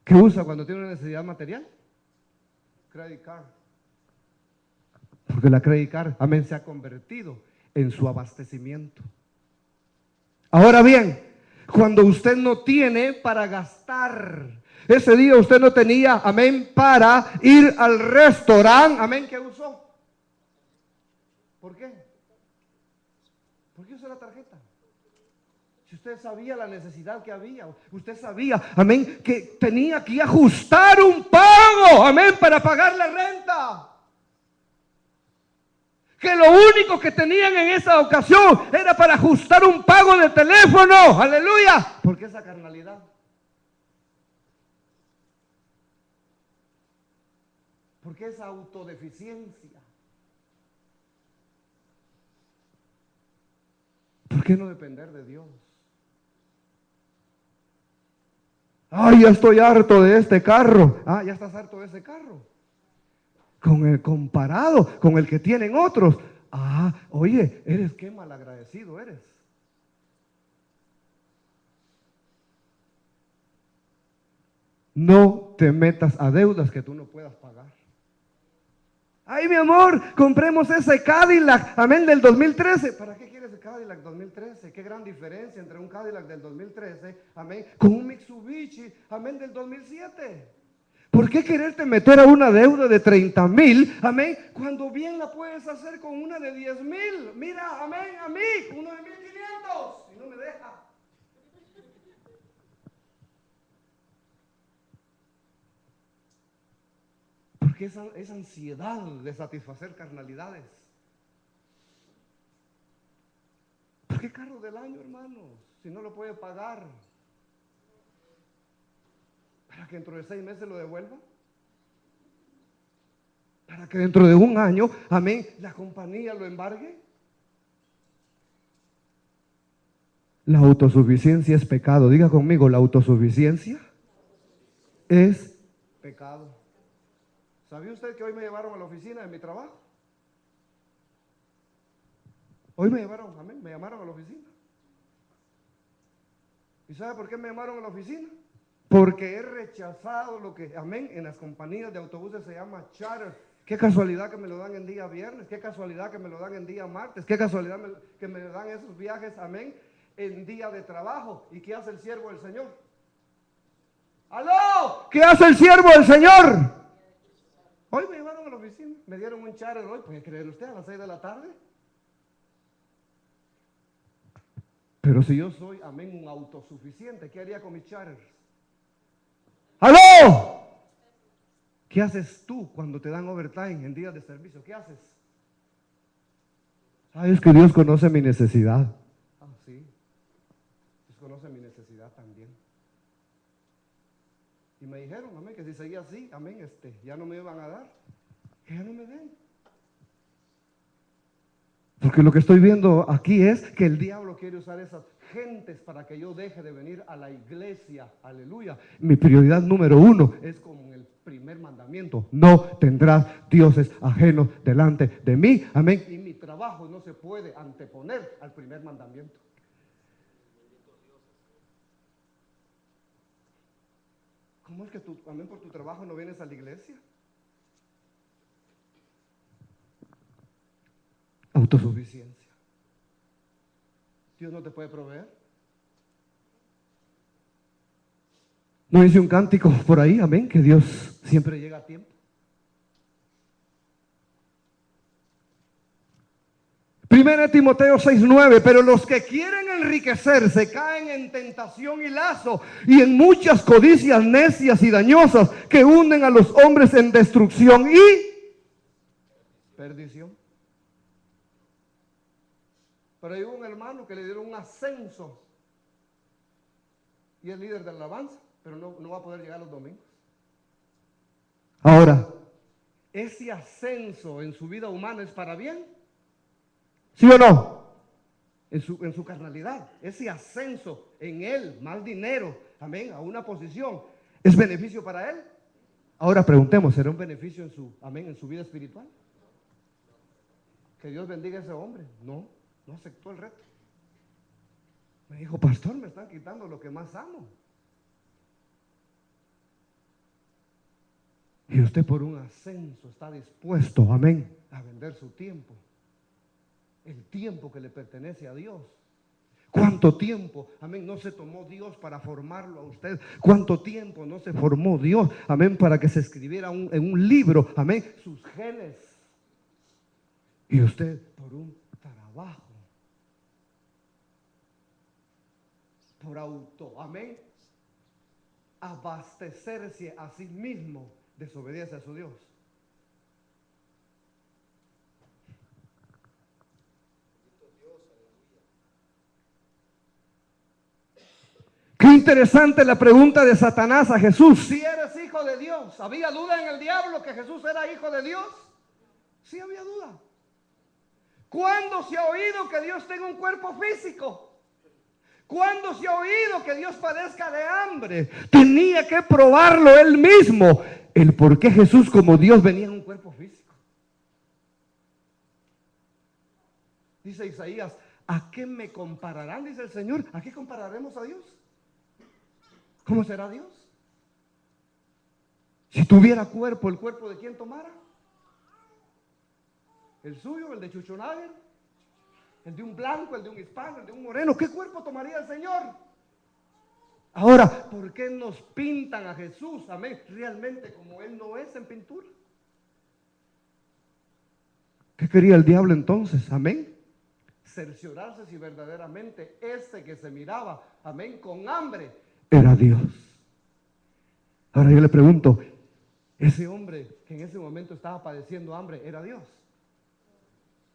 ¿Qué usa cuando tiene una necesidad material? Credit card. Porque la credit card, amén, se ha convertido en su abastecimiento. Ahora bien, cuando usted no tiene para gastar, ese día usted no tenía, amén, para ir al restaurante, amén, ¿qué usó? ¿Por qué? ¿Por qué usó la tarjeta? Si usted sabía la necesidad que había, usted sabía, amén, que tenía que ajustar un pago, amén, para pagar la renta. Que lo único que tenían en esa ocasión era para ajustar un pago de teléfono, aleluya. ¿Por qué esa carnalidad? ¿Por qué esa autodeficiencia? ¿Por qué no depender de Dios? Ay, ya estoy harto de este carro. Ah, ya estás harto de ese carro. Con el comparado con el que tienen otros. Ah, oye, eres qué malagradecido eres. No te metas a deudas que tú no puedas pagar. Ay, mi amor, compremos ese Cadillac, amén, del 2013. ¿Para qué quieres el Cadillac 2013? Qué gran diferencia entre un Cadillac del 2013, amén, con un Mitsubishi, amén, del 2007. ¿Por qué quererte meter a una deuda de 30,000, amén, cuando bien la puedes hacer con una de 10,000? Mira, amén, a mí, uno de 1,500, y no me deja. Porque esa ansiedad de satisfacer carnalidades. ¿Por qué carro del año, hermanos? Si no lo puede pagar. ¿Para que dentro de 6 meses lo devuelva? ¿Para que dentro de un año, amén, la compañía lo embargue? La autosuficiencia es pecado. Diga conmigo, la autosuficiencia es pecado. ¿Sabía usted que hoy me llevaron a la oficina de mi trabajo? Hoy me llamaron a la oficina. ¿Y sabe por qué me llamaron a la oficina? Porque he rechazado lo que, amén, en las compañías de autobuses se llama charter. Qué casualidad que me lo dan en día viernes, qué casualidad que me lo dan en día martes, qué casualidad que me dan esos viajes, amén, en día de trabajo. ¿Y qué hace el siervo del Señor? ¡Aló! ¿Qué hace el siervo del Señor? Hoy me llevaron a la oficina, me dieron un charter hoy, ¿puede creer usted? A las 6 de la tarde. Pero si yo soy, amén, un autosuficiente, ¿qué haría con mis charters? ¡Aló! ¿Qué haces tú cuando te dan overtime en días de servicio? ¿Qué haces? Ay, es que Dios conoce mi necesidad. Ah, sí. Dios conoce mi necesidad también. Y me dijeron, amén, que si seguía así, amén, ya no me iban a dar. Que ya no me den. Porque lo que estoy viendo aquí es que el diablo quiere usar esas gentes para que yo deje de venir a la iglesia. Aleluya. Mi prioridad número 1 es como el primer mandamiento: no tendrás dioses ajenos delante de mí. Amén. Y mi trabajo no se puede anteponer al primer mandamiento. ¿Cómo es que tú, amén, por tu trabajo no vienes a la iglesia? Autosuficiencia. Dios no te puede proveer. No dice un cántico por ahí, amén, que Dios siempre llega a tiempo. Primera de Timoteo 6:9, pero los que quieren enriquecerse caen en tentación y lazo y en muchas codicias necias y dañosas que hunden a los hombres en destrucción y perdición. Pero hay un hermano que le dieron un ascenso y es líder de la alabanza, pero no va a poder llegar los domingos. Ahora, ¿ese ascenso en su vida humana es para bien? ¿Sí o no? En su carnalidad, ese ascenso en él, más dinero, amén, a una posición, ¿es beneficio para él? Ahora preguntemos, ¿será un beneficio en su vida espiritual? Que Dios bendiga a ese hombre. No aceptó el reto. Me dijo, pastor, me están quitando lo que más amo. Y usted por un ascenso está dispuesto, amén, a vender su tiempo. El tiempo que le pertenece a Dios. ¿Cuánto tiempo, amén, no se tomó Dios para formarlo a usted? ¿Cuánto tiempo no se formó Dios, amén, para que se escribiera en un libro, amén, sus genes? Y usted por un trabajo. por auto, amén, abastecerse a sí mismo, desobedece a su Dios. Qué interesante la pregunta de Satanás a Jesús. Si eres hijo de Dios, ¿había duda en el diablo que Jesús era hijo de Dios? Sí había duda. ¿Cuándo se ha oído que Dios tenga un cuerpo físico? ¿Cuándo se ha oído que Dios padezca de hambre? Tenía que probarlo él mismo, el por qué Jesús como Dios venía en un cuerpo físico. Dice Isaías, ¿a qué me compararán? Dice el Señor, ¿a qué compararemos a Dios? ¿Cómo será Dios? Si tuviera cuerpo, ¿el cuerpo de quién tomara? ¿El suyo, el de Chuchonager? ¿El de un blanco, el de un hispano, el de un moreno? ¿Qué cuerpo tomaría el Señor? Ahora, ¿por qué nos pintan a Jesús, amén, realmente como Él no es en pintura? ¿Qué quería el diablo entonces? Amén. Cerciorarse si verdaderamente ese que se miraba, amén, con hambre, era Dios. Ahora yo le pregunto, ese hombre que en ese momento estaba padeciendo hambre, ¿era Dios?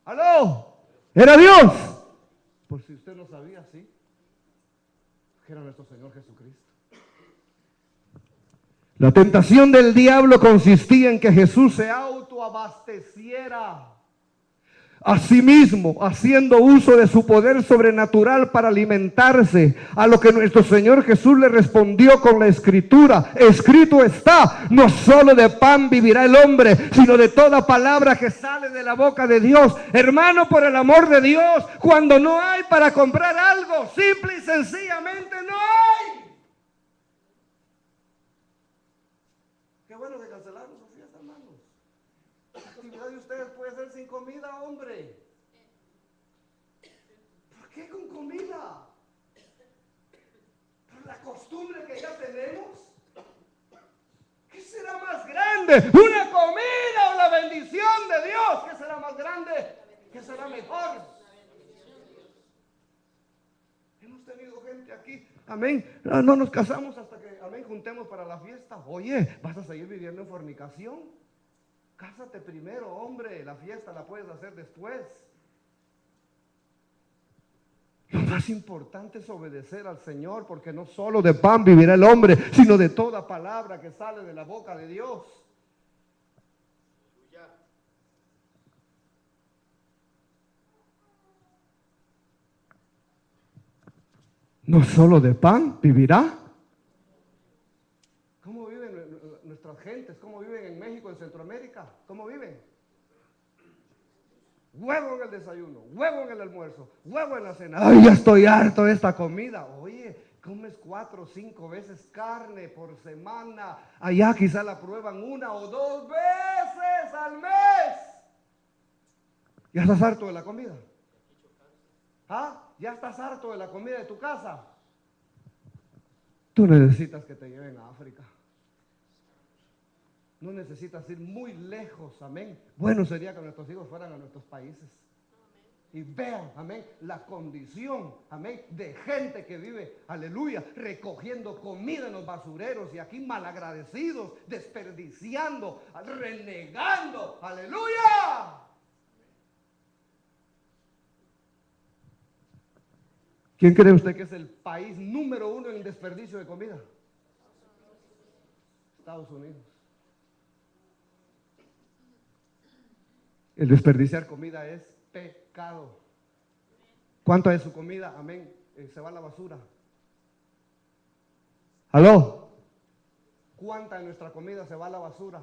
¡Aló! ¿Era Dios? Por si usted no sabía, sí, que era nuestro Señor Jesucristo. La tentación del diablo consistía en que Jesús se autoabasteciera a sí mismo, haciendo uso de su poder sobrenatural para alimentarse, a lo que nuestro Señor Jesús le respondió con la Escritura: escrito está, no solo de pan vivirá el hombre, sino de toda palabra que sale de la boca de Dios. Hermano, por el amor de Dios, cuando no hay para comprar algo, simple y sencillamente no hay. Qué bueno que cancelaron sus fiestas, hermanos. La actividad de ustedes puede ser sin comida, hombre. ¿Por qué con comida? Por la costumbre que ya tenemos. ¿Qué será más grande? ¿Una comida o la bendición de Dios? ¿Qué será más grande? ¿Qué será mejor? Hemos tenido gente aquí, amén, no nos casamos hasta que, amén, juntemos para la fiesta. Oye, ¿vas a seguir viviendo en fornicación? Cásate primero, hombre, la fiesta la puedes hacer después. Lo más importante es obedecer al Señor, porque no solo de pan vivirá el hombre, sino de toda palabra que sale de la boca de Dios. No solo de pan vivirá. ¿Cómo viven nuestras gentes? ¿Cómo viven en México, en Centroamérica? ¿Cómo viven? Huevo en el desayuno, huevo en el almuerzo, huevo en la cena. Ay, ya estoy harto de esta comida. Oye, comes 4 o 5 veces carne por semana. Allá quizá la prueban 1 o 2 veces al mes. ¿Ya estás harto de la comida? ¿Ah? ¿Ya estás harto de la comida de tu casa? Tú necesitas que te lleven a África. No necesitas ir muy lejos, amén. Bueno sería que nuestros hijos fueran a nuestros países y vean, amén, la condición, amén, de gente que vive, aleluya, recogiendo comida en los basureros y aquí malagradecidos, desperdiciando, renegando, aleluya. ¿Quién cree usted que es el país número 1 en desperdicio de comida? Estados Unidos. El desperdiciar comida es pecado. ¿Cuánto de su comida, amén, se va a la basura? ¿Aló? ¿Cuánta de nuestra comida se va a la basura?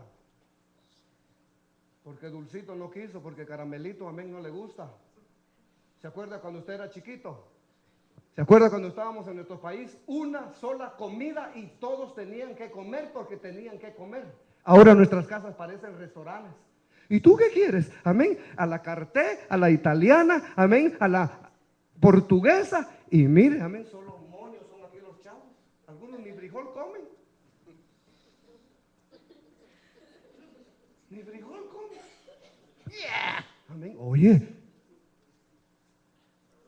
Porque Dulcito no quiso, porque Caramelito, amén, no le gusta. ¿Se acuerda cuando usted era chiquito? ¿Se acuerda cuando estábamos en nuestro país? Una sola comida y todos tenían que comer porque tenían que comer. Ahora nuestras casas parecen restaurantes. ¿Y tú qué quieres? Amén. A la carté, a la italiana, amén, a la portuguesa. Y mire, amén, solo moños son aquí los chavos. Algunos ni frijol comen. Ni frijol comen. Yeah. Amén. Oye,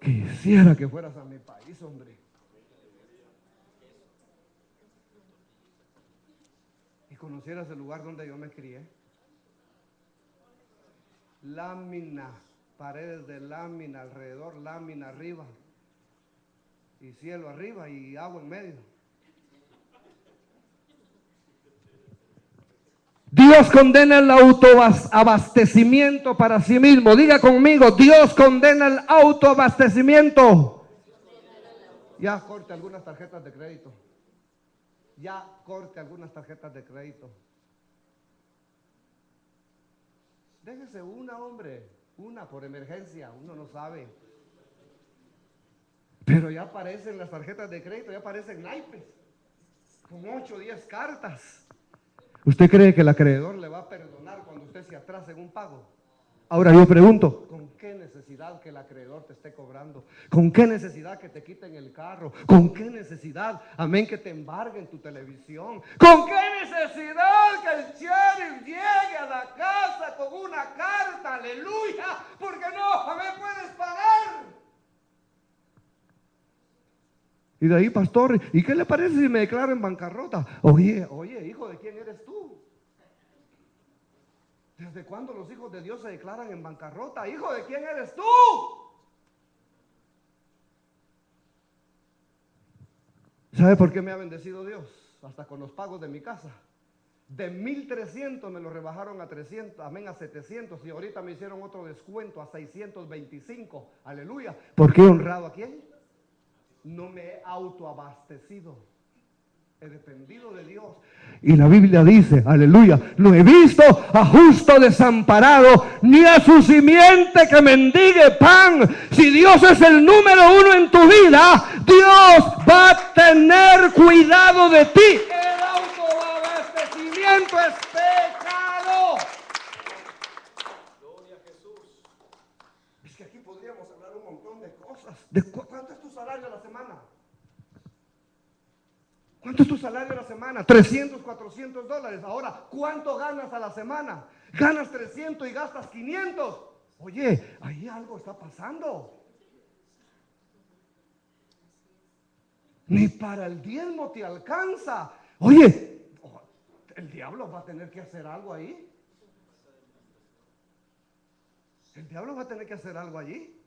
quisiera que fueras a mi país, hombre. conocieras el lugar donde yo me crié. Lámina, paredes de lámina alrededor, lámina arriba, y cielo arriba y agua en medio. Dios condena el autoabastecimiento para sí mismo. Diga conmigo, Dios condena el autoabastecimiento. Ya corte algunas tarjetas de crédito. Ya corte algunas tarjetas de crédito. Déjese una, hombre, una por emergencia, uno no sabe. Pero ya aparecen las tarjetas de crédito, ya aparecen naipes, con 8 o 10 cartas. ¿Usted cree que el acreedor le va a perdonar cuando usted se atrase en un pago? Ahora yo pregunto, ¿con qué necesidad que el acreedor te esté cobrando? ¿Con qué necesidad que te quiten el carro? ¿Con qué necesidad, amén, que te embarguen tu televisión? ¿Con qué necesidad que el sheriff llegue a la casa con una carta? Aleluya, porque no, amén, puedes pagar. Y de ahí, pastor, ¿y qué le parece si me declaro en bancarrota? Oye, hijo, ¿de quién eres tú? ¿Desde cuándo los hijos de Dios se declaran en bancarrota? Hijo, ¿de quién eres tú? ¿Sabe por qué me ha bendecido Dios? Hasta con los pagos de mi casa. De 1,300 me lo rebajaron a 300, amén, a 700, y ahorita me hicieron otro descuento a 625. Aleluya. ¿Por qué he honrado a quién? No me he autoabastecido. He dependido de Dios. Y la Biblia dice, aleluya, no he visto a justo desamparado, ni a su simiente que mendigue pan. Si Dios es el número 1 en tu vida, Dios va a tener cuidado de ti. El autoabastecimiento es pecado. Gloria a Jesús. Es que aquí podríamos hablar un montón de cosas. ¿Cuánto es tu salario a la semana? ¿Cuánto es tu salario a la semana? 300, 400 dólares. Ahora, ¿cuánto ganas a la semana? Ganas 300 y gastas 500. Oye, ahí algo está pasando. Ni para el diezmo te alcanza. Oye, el diablo va a tener que hacer algo ahí. El diablo va a tener que hacer algo allí.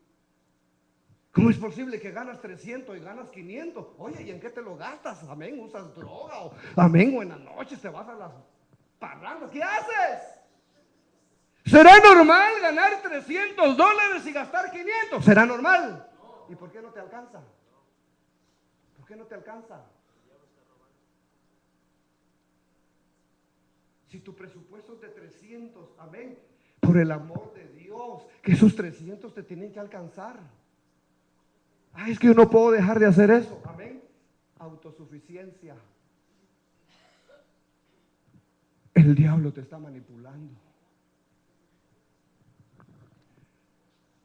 ¿Cómo es posible que ganas 300 y ganas 500? Oye, ¿y en qué te lo gastas? Amén, ¿usas droga? Amén, o en las noches te vas a las parrandas. ¿Qué haces? ¿Será normal ganar 300 dólares y gastar 500? ¿Será normal? ¿Y por qué no te alcanza? ¿Por qué no te alcanza? Si tu presupuesto es de 300, amén, por el amor de Dios, que esos 300 te tienen que alcanzar. Ay, es que yo no puedo dejar de hacer eso. Amén. Autosuficiencia. El diablo te está manipulando.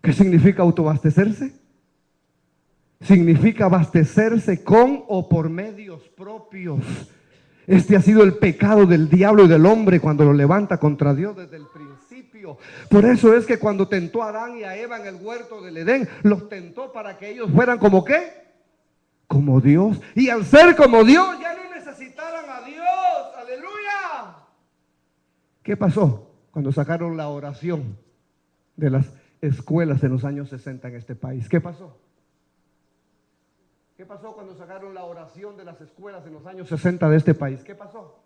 ¿Qué significa autoabastecerse? Significa abastecerse con o por medios propios. Este ha sido el pecado del diablo y del hombre cuando lo levanta contra Dios desde el principio. Por eso es que cuando tentó a Adán y a Eva en el huerto del Edén, los tentó para que ellos fueran como ¿qué? Como Dios. Y al ser como Dios ya no necesitaran a Dios. ¡Aleluya! ¿Qué pasó cuando sacaron la oración de las escuelas en los años 60 en este país? ¿Qué pasó? ¿Qué pasó cuando sacaron la oración de las escuelas en los años 60 de este país? ¿Qué pasó?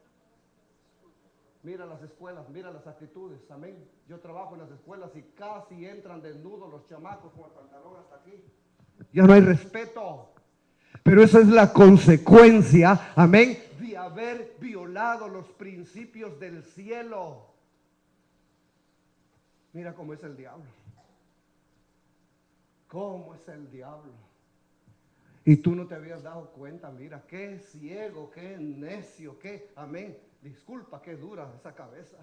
Mira las escuelas, mira las actitudes, amén. Yo trabajo en las escuelas y casi entran desnudos los chamacos con el pantalón hasta aquí. Ya no hay respeto. Pero esa es la consecuencia, amén, de haber violado los principios del cielo. Mira cómo es el diablo. ¿Cómo es el diablo? Y tú no te habías dado cuenta, mira, qué ciego, qué necio, qué, amén, disculpa, qué dura esa cabeza.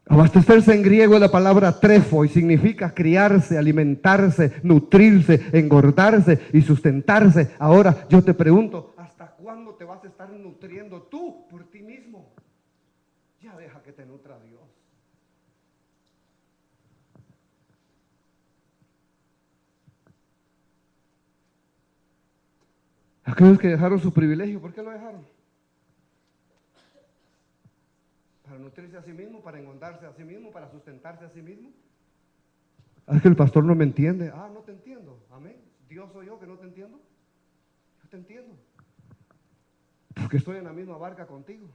Abastecerse en griego es la palabra trefo y significa criarse, alimentarse, nutrirse, engordarse y sustentarse. Ahora yo te pregunto, ¿hasta cuándo te vas a estar nutriendo tú por ti mismo? Ya deja que te nutra Dios. Aquellos que dejaron su privilegio, ¿por qué lo dejaron? para nutrirse a sí mismo, para engordarse a sí mismo, para sustentarse a sí mismo. Es que el pastor no me entiende. Ah, no te entiendo. Amén. Dios soy yo que no te entiendo. Yo te entiendo. Porque estoy en la misma barca contigo.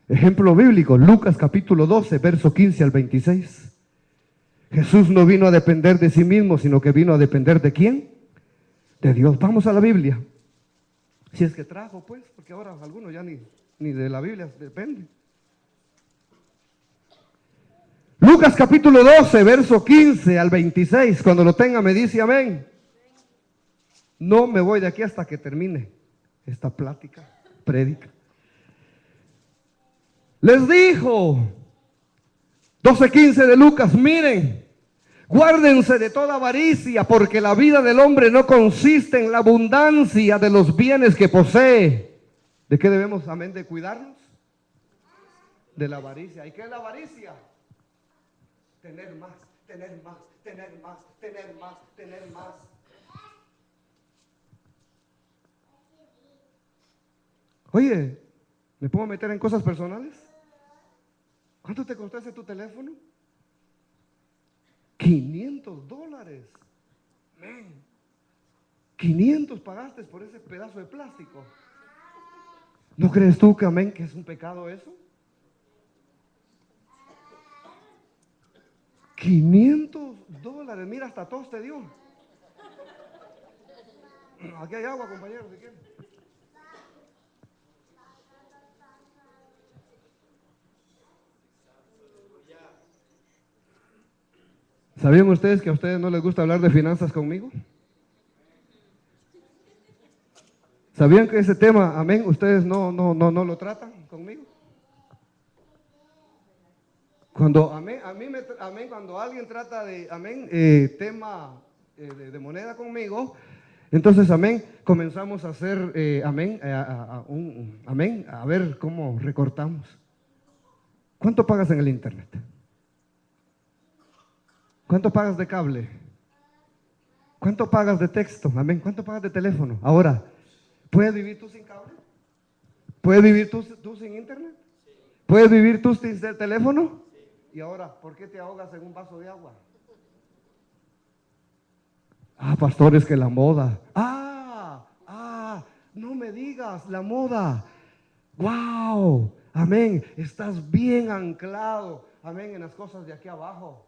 Ejemplo bíblico, Lucas capítulo 12, verso 15 al 26. Jesús no vino a depender de sí mismo, sino que vino a depender ¿de quién? De Dios. Vamos a la Biblia. Si es que trajo, pues, porque ahora algunos ya ni de la Biblia depende. Lucas capítulo 12, verso 15 al 26. Cuando lo tenga me dice amén. No me voy de aquí hasta que termine esta plática, prédica. Les dijo, 12:15 de Lucas, miren, guárdense de toda avaricia, porque la vida del hombre no consiste en la abundancia de los bienes que posee. ¿De qué debemos, amén, de cuidarnos? De la avaricia. ¿Y qué es la avaricia? Tener más, tener más, tener más, tener más, tener más. Oye, ¿me puedo meter en cosas personales? ¿Cuánto te costó ese tu teléfono? $500. Man. 500 pagaste por ese pedazo de plástico. ¿No crees tú que amén, que es un pecado eso? $500. Mira, hasta tos te dio. Aquí hay agua, compañeros, si quieren. ¿Sabían ustedes que a ustedes no les gusta hablar de finanzas conmigo? ¿Sabían que ese tema, amén, ustedes no lo tratan conmigo? Cuando, amén, amén, cuando alguien trata de, amén, tema de moneda conmigo, entonces, amén, comenzamos a hacer, amén, amén, a ver cómo recortamos. ¿Cuánto pagas en el internet? ¿Cuánto pagas de cable? ¿Cuánto pagas de texto? Amén. ¿Cuánto pagas de teléfono? Ahora, ¿puedes vivir tú sin cable? ¿Puedes vivir tú sin internet? ¿Puedes vivir tú sin teléfono? Y ahora, ¿por qué te ahogas en un vaso de agua? Ah, pastores, que la moda. No me digas, la moda. ¡Wow! Amén. Estás bien anclado, amén, en las cosas de aquí abajo.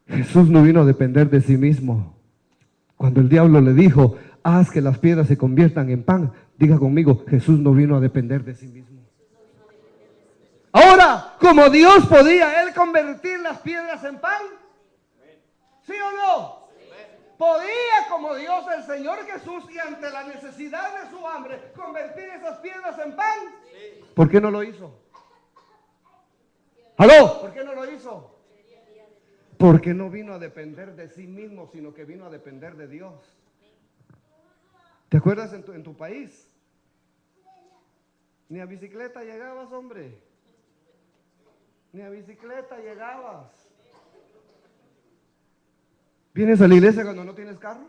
Jesús no vino a depender de sí mismo. Cuando el diablo le dijo, haz que las piedras se conviertan en pan, diga conmigo, Jesús no vino a depender de sí mismo. Ahora, como Dios podía él convertir las piedras en pan, ¿sí o no? Podía, como Dios, el Señor Jesús, y ante la necesidad de su hambre, convertir esas piedras en pan. ¿Por qué no lo hizo? ¿Aló? ¿Por qué no lo hizo? Porque no vino a depender de sí mismo, sino que vino a depender de Dios. ¿Te acuerdas en tu país? Ni a bicicleta llegabas, hombre. Ni a bicicleta llegabas. ¿Vienes a la iglesia cuando no tienes carro?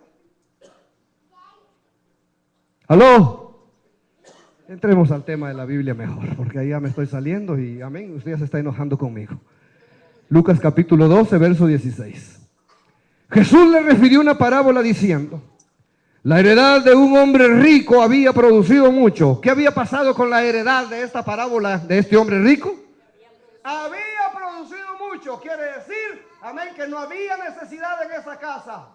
¿Aló? Entremos al tema de la Biblia mejor, porque ahí ya me estoy saliendo y amén, usted ya se está enojando conmigo. Lucas capítulo 12, verso 16. Jesús le refirió una parábola diciendo, la heredad de un hombre rico había producido mucho. ¿Qué había pasado con la heredad de esta parábola de este hombre rico? Había producido mucho, quiere decir, amén, que no había necesidad en esa casa.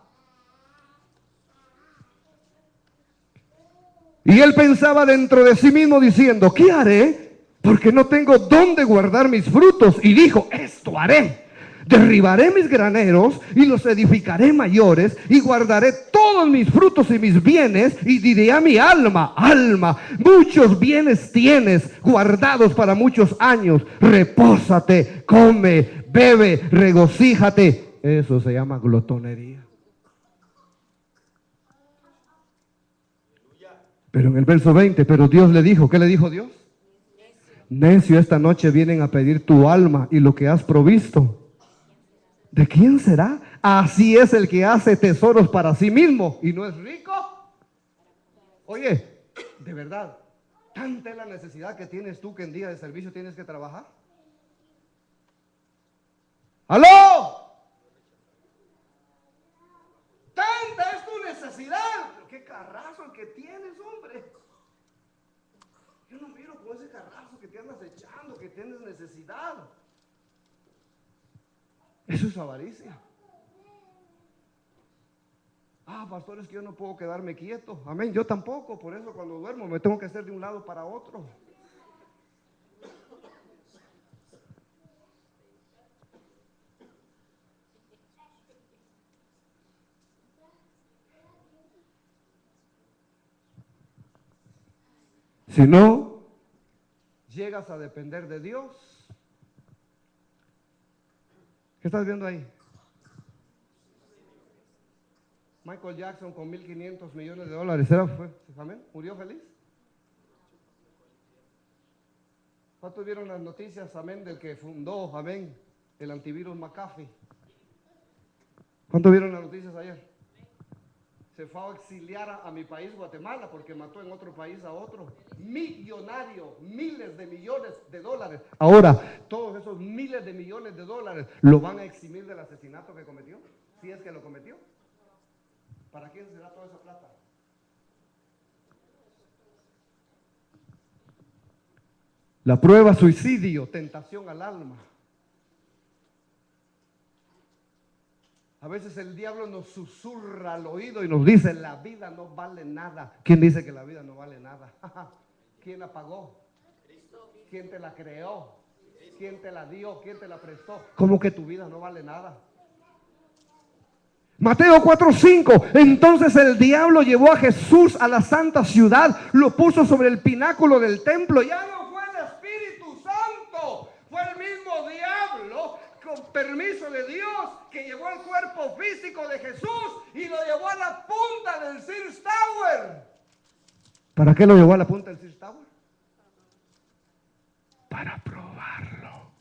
Y él pensaba dentro de sí mismo diciendo, ¿qué haré? Porque no tengo dónde guardar mis frutos. Y dijo, esto haré. Derribaré mis graneros y los edificaré mayores y guardaré todos mis frutos y mis bienes y diré a mi alma, alma, muchos bienes tienes guardados para muchos años. Repósate, come, bebe, regocíjate. Eso se llama glotonería. Pero en el verso 20, pero Dios le dijo, ¿qué le dijo Dios? Necio, esta noche vienen a pedir tu alma y lo que has provisto, ¿de quién será? Así es el que hace tesoros para sí mismo y no es rico Oye, de verdad, tanta es la necesidad que tienes tú que en día de servicio tienes que trabajar. ¡Aló! Tanta es tu necesidad. Pero qué carrazo el que tienes, hombre. Yo no miro con ese carrazo que te andas echando, que tienes necesidad. Eso es avaricia. Ah, pastor, es que yo no puedo quedarme quieto. Amén, yo tampoco. Por eso cuando duermo me tengo que hacer de un lado para otro. Si no llegas a depender de Dios. ¿Qué estás viendo ahí? Michael Jackson con 1.500 millones de dólares. ¿Amén? ¿Murió feliz? ¿Cuántos vieron las noticias, amén, del que fundó, amén, el antivirus McAfee? ¿Cuántos vieron las noticias ayer? Se fue a exiliar a mi país, Guatemala, porque mató en otro país a otro. Millonario, miles de millones de dólares. Ahora, todos esos miles de millones de dólares lo van a eximir del asesinato que cometió, si es que lo cometió. ¿Para quién será toda esa plata? La prueba: suicidio, tentación al alma. A veces el diablo nos susurra al oído y nos dice: la vida no vale nada. ¿Quién dice que la vida no vale nada? ¿Quién la pagó? ¿Quién te la creó? ¿Quién te la dio? ¿Quién te la prestó? ¿Cómo que tu vida no vale nada? Mateo 4:5. Entonces el diablo llevó a Jesús a la santa ciudad, lo puso sobre el pináculo del templo. Ya no fue el Espíritu Santo, fue el mismo diablo, con permiso de Dios, que llevó el cuerpo físico de Jesús y lo llevó a la punta del Sears Tower. ¿Para qué lo llevó a la punta del Sears Tower? Para probarlo.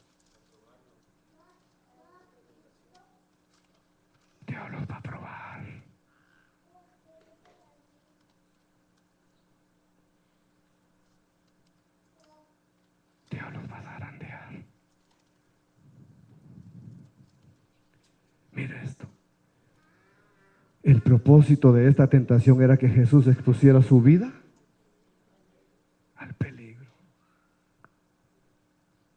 Dios los va a probar. Dios los va a zarandear. Mire esto. El propósito de esta tentación era que Jesús expusiera su vida al peligro.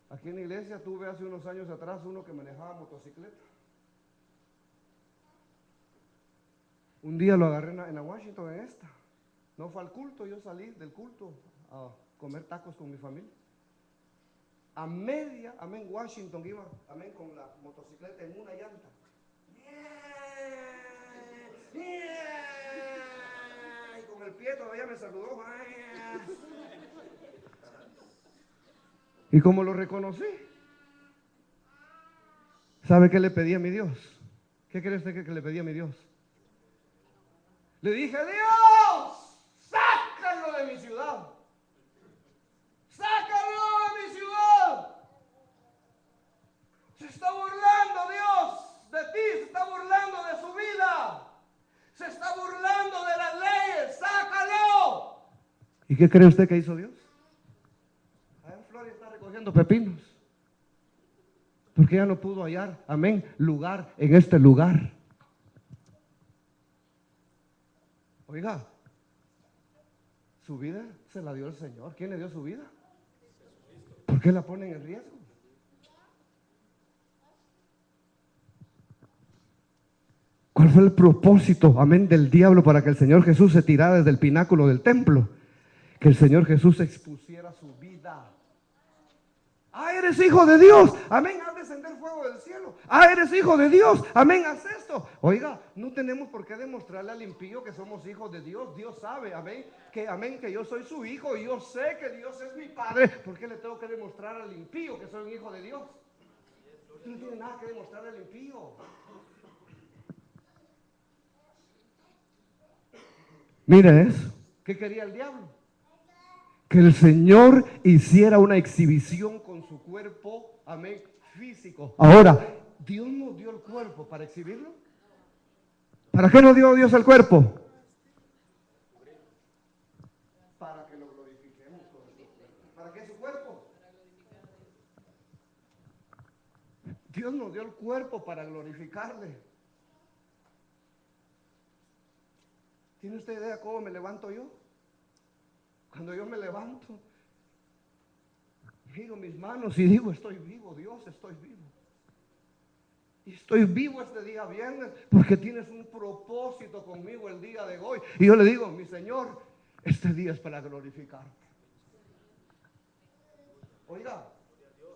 Aquí en la iglesia tuve hace unos años atrás uno que manejaba motocicleta. Un día lo agarré en la Washington, en esta. No fue al culto, yo salí del culto a comer tacos con mi familia. A media, amén, Washington iba, amén, con la motocicleta en una llanta. Y con el pie todavía me saludó. Y como lo reconocí, ¿sabe qué le pedí a mi Dios? ¿Qué cree usted que le pedí a mi Dios? Le dije: Dios, sácalo de mi ciudad. Sácalo de mi ciudad. Se está burlando Dios de ti, se está burlando de su vida, se está burlando de las leyes. Sácalo. ¿Y qué cree usted que hizo Dios? Allá en Florida está recogiendo pepinos, porque ya no pudo hallar, amén, lugar en este lugar. Oiga, su vida se la dio el Señor. ¿Quién le dio su vida? ¿Por qué la ponen en riesgo? ¿Cuál fue el propósito, amén, del diablo para que el Señor Jesús se tirara desde el pináculo del templo? Que el Señor Jesús expusiera su vida. Ah, eres hijo de Dios, amén, haz descender fuego del cielo. Ah, eres hijo de Dios, amén, haz esto. Oiga, no tenemos por qué demostrarle al impío que somos hijos de Dios. Dios sabe, amén, que yo soy su hijo y yo sé que Dios es mi padre. ¿Por qué le tengo que demostrar al impío que soy un hijo de Dios? No tiene nada que demostrarle al impío. Mira eso. ¿Qué quería el diablo? Que el Señor hiciera una exhibición con su cuerpo, amén, físico. Ahora, ¿Dios nos dio el cuerpo para exhibirlo? ¿Para qué nos dio Dios el cuerpo? Dios nos dio el cuerpo para glorificarle. ¿Tiene usted idea cómo me levanto yo? Cuando yo me levanto, miro mis manos y digo, estoy vivo, Dios, estoy vivo. Y estoy vivo este día viernes porque tienes un propósito conmigo el día de hoy. Y yo le digo, mi Señor, este día es para glorificarte. Oiga,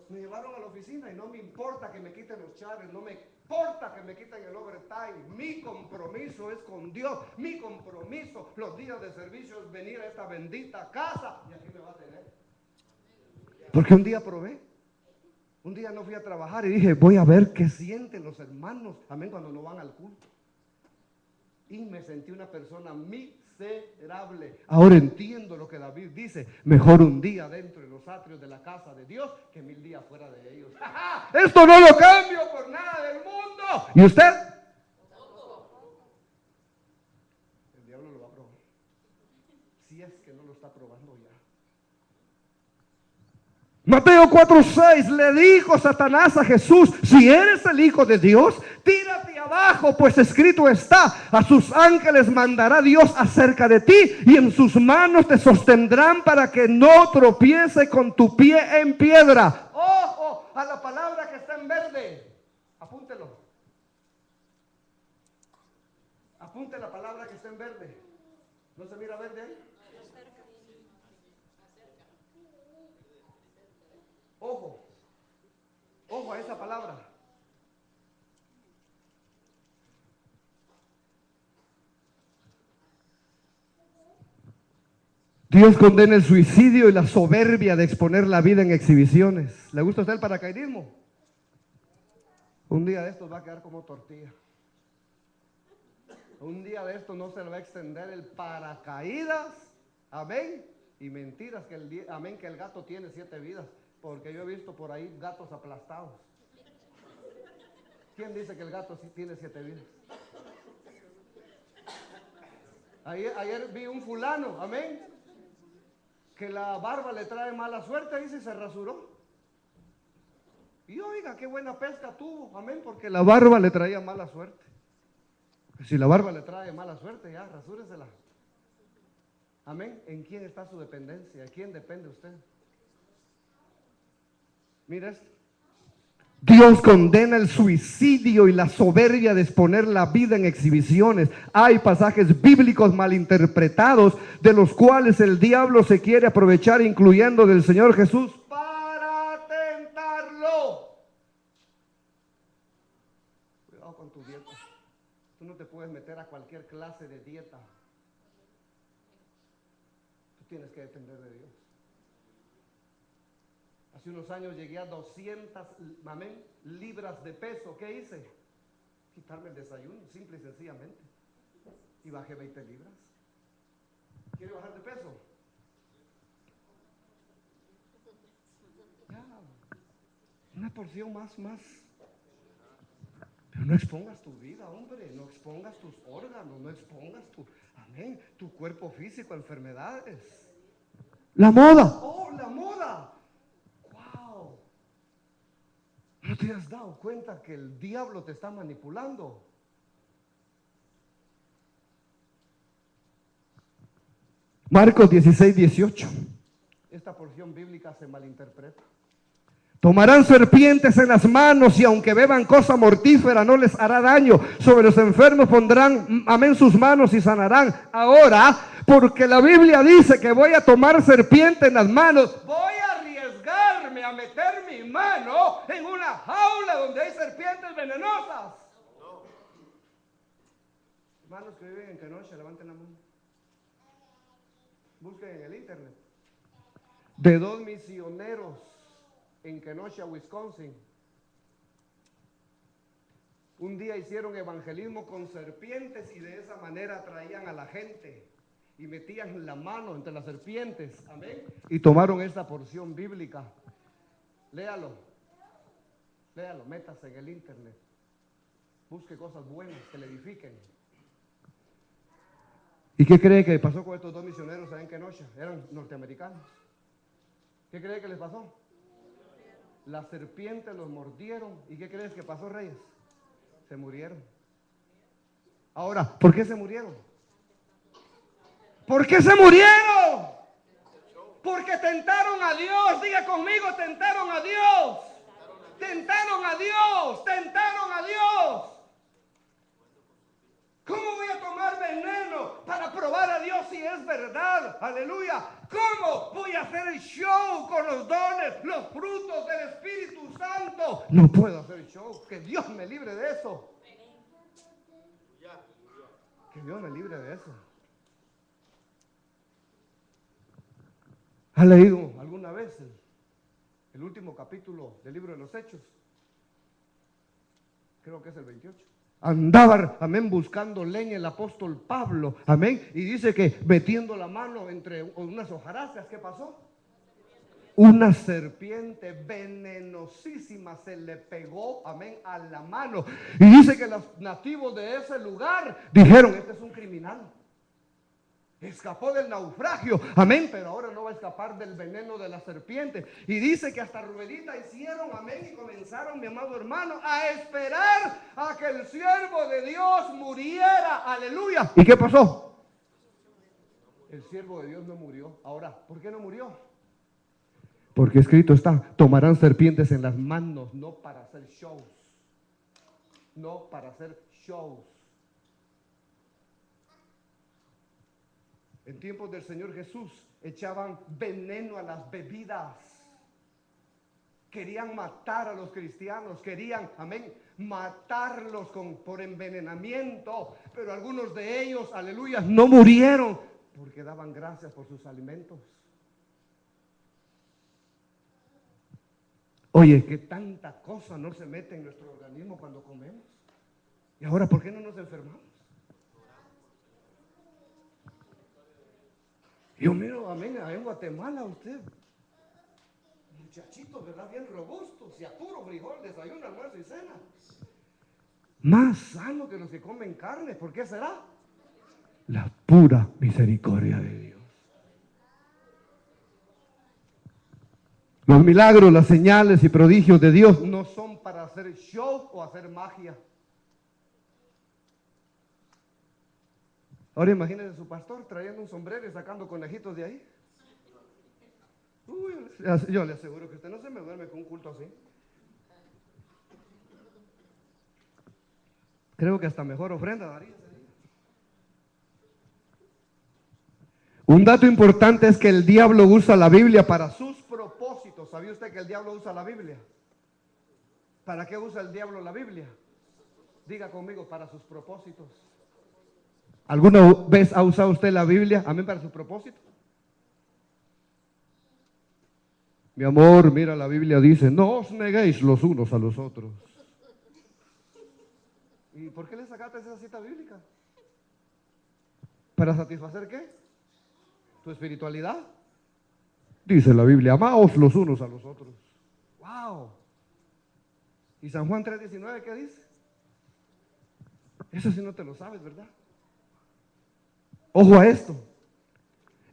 me llevaron a la oficina y no me importa que me quiten los chaves, no me importa que me quiten el overtime. Mi compromiso es con Dios. Mi compromiso los días de servicio es venir a esta bendita casa y aquí me va a tener. Porque un día probé. Un día no fui a trabajar y dije, voy a ver qué sienten los hermanos, amén, cuando no van al culto. Y me sentí una persona miserable. Ahora entiendo lo que David dice, mejor un día dentro de los atrios de la casa de Dios que 1000 días fuera de ellos. Esto no lo cambio por nada del mundo. ¿Y usted? El diablo lo va a probar. Si es que no lo está probando ya. Mateo 4:6 le dijo Satanás a Jesús, si eres el Hijo de Dios, tírate abajo, pues escrito está, a sus ángeles mandará Dios acerca de ti y en sus manos te sostendrán para que no tropiece con tu pie en piedra. Ojo a la palabra que está en verde, apúntelo. Apunte la palabra que está en verde. ¿No se mira verde ahí? Ojo, ojo a esa palabra. Dios condena el suicidio y la soberbia de exponer la vida en exhibiciones. ¿Le gusta a usted el paracaidismo? Un día de estos va a quedar como tortilla. Un día de estos no se le va a extender el paracaídas. Amén. Y mentiras que amén, que el gato tiene 7 vidas. Porque yo he visto por ahí gatos aplastados. ¿Quién dice que el gato sí tiene 7 vidas? Ayer vi un fulano, amén, que la barba le trae mala suerte, dice, y se rasuró. Y oiga, qué buena pesca tuvo, amén, porque la barba le traía mala suerte. Si la barba le trae mala suerte, ya, rasúresela. Amén. ¿En quién está su dependencia? ¿A quién depende usted? Mira esto. Dios condena el suicidio y la soberbia de exponer la vida en exhibiciones. Hay pasajes bíblicos malinterpretados de los cuales el diablo se quiere aprovechar, incluyendo del Señor Jesús, para tentarlo. Cuidado con tu dieta. Tú no te puedes meter a cualquier clase de dieta. Tú tienes que depender de Dios. Hace unos años llegué a 200 libras de peso. ¿Qué hice? Quitarme el desayuno, simple y sencillamente. Y bajé 20 libras. ¿Quiere bajar de peso? Ya, una porción más. Pero no expongas tu vida, hombre. No expongas tus órganos. No expongas tu cuerpo físico a enfermedades. La moda. Oh, la moda. ¿No te has dado cuenta que el diablo te está manipulando? Marcos 16:18. Esta porción bíblica se malinterpreta. Tomarán serpientes en las manos y aunque beban cosa mortífera no les hará daño. Sobre los enfermos pondrán, amén, sus manos y sanarán. Ahora, porque la Biblia dice que voy a tomar serpiente en las manos, voy a arriesgarme a meter mi mano en una jaula donde hay serpientes venenosas. No. Hermanos que viven en Kenosha, levanten la mano. Busquen en el internet. De 2 misioneros en Kenosha, Wisconsin. Un día hicieron evangelismo con serpientes y de esa manera atraían a la gente. Y metían la mano entre las serpientes, amén, y tomaron esta porción bíblica. Léalo, métase en el internet, busque cosas buenas que le edifiquen. ¿Y qué cree que pasó con estos 2 misioneros allá en Kenosha? Eran norteamericanos. ¿Qué cree que les pasó? Las serpientes los mordieron. ¿Y qué crees que pasó, reyes? Se murieron. Ahora, ¿por qué se murieron? ¿Por qué se murieron? Porque tentaron a Dios. Diga conmigo, tentaron a Dios. Tentaron a Dios. Tentaron a Dios. ¿Cómo voy a tomar veneno para probar a Dios si es verdad? Aleluya. ¿Cómo voy a hacer el show con los dones, los frutos del Espíritu Santo? No puedo hacer el show. Que Dios me libre de eso. Que Dios me libre de eso. ¿Ha leído alguna vez el último capítulo del libro de los Hechos? Creo que es el 28. Andaba, amén, buscando leña el apóstol Pablo, amén, y dice que metiendo la mano entre unas hojarascas, ¿qué pasó? Una serpiente venenosísima se le pegó, amén, a la mano. Y dice que los nativos de ese lugar dijeron, este es un criminal. Escapó del naufragio, amén, pero ahora no va a escapar del veneno de la serpiente. Y dice que hasta ruedita hicieron, amén, y comenzaron, mi amado hermano, a esperar a que el siervo de Dios muriera, aleluya. ¿Y qué pasó? El siervo de Dios no murió. Ahora, ¿por qué no murió? Porque escrito está, tomarán serpientes en las manos, no para hacer shows. No para hacer shows. En tiempos del Señor Jesús echaban veneno a las bebidas. Querían matar a los cristianos, querían, amén, matarlos por envenenamiento. Pero algunos de ellos, aleluya, no murieron porque daban gracias por sus alimentos. Oye, que tanta cosa no se mete en nuestro organismo cuando comemos. Y ahora, ¿por qué no nos enfermamos? Yo miro, amén, en Guatemala usted, muchachitos, ¿verdad? Bien robustos, y a puro frijol, desayuno, almuerzo y cena. Más sano que los que comen carne. ¿Por qué será? La pura misericordia de Dios. Los milagros, las señales y prodigios de Dios no son para hacer show o hacer magia. Ahora imagínense su pastor trayendo un sombrero y sacando conejitos de ahí. Uy, yo le aseguro que usted no se me duerme con un culto así. Creo que hasta mejor ofrenda daría. Un dato importante es que el diablo usa la Biblia para sus propósitos. ¿Sabía usted que el diablo usa la Biblia? ¿Para qué usa el diablo la Biblia? Diga conmigo, para sus propósitos. ¿Alguna vez ha usado usted la Biblia, amén, para su propósito? Mi amor, mira, la Biblia dice, no os neguéis los unos a los otros. ¿Y por qué le sacaste esa cita bíblica? ¿Para satisfacer qué? ¿Tu espiritualidad? Dice la Biblia, amaos los unos a los otros. ¡Wow! ¿Y San Juan 3:19 qué dice? Eso sí no te lo sabes, ¿verdad? Ojo a esto.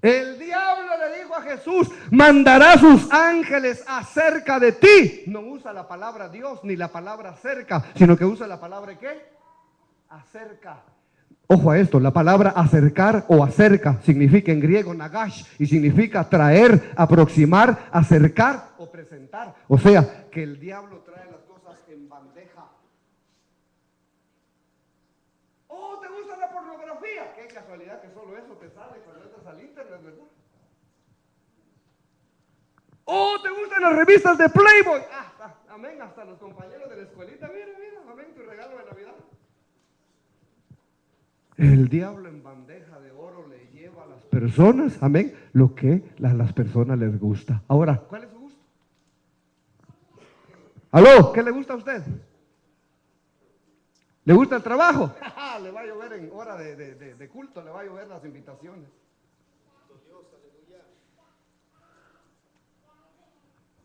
El diablo le dijo a Jesús, mandará sus ángeles acerca de ti. No usa la palabra Dios ni la palabra cerca, sino que usa la palabra ¿qué? Acerca. Ojo a esto, la palabra acercar o acerca significa en griego nagash y significa traer, aproximar, acercar o presentar. O sea, que el diablo trae las cosas en bandeja. Oh, ¿te gusta la pornografía? Qué casualidad que solo eso te sale cuando entras al internet, ¿verdad? Oh, ¿te gustan las revistas de Playboy? Amén, hasta los compañeros de la escuelita, mira, amén, tu regalo de Navidad. El diablo en bandeja de oro le lleva a las personas, amén, lo que a las personas les gusta. Ahora, ¿cuál es su gusto? ¿Aló? ¿Qué le gusta a usted? ¿Le gusta el trabajo? Le va a llover en hora de culto, le va a llover las invitaciones.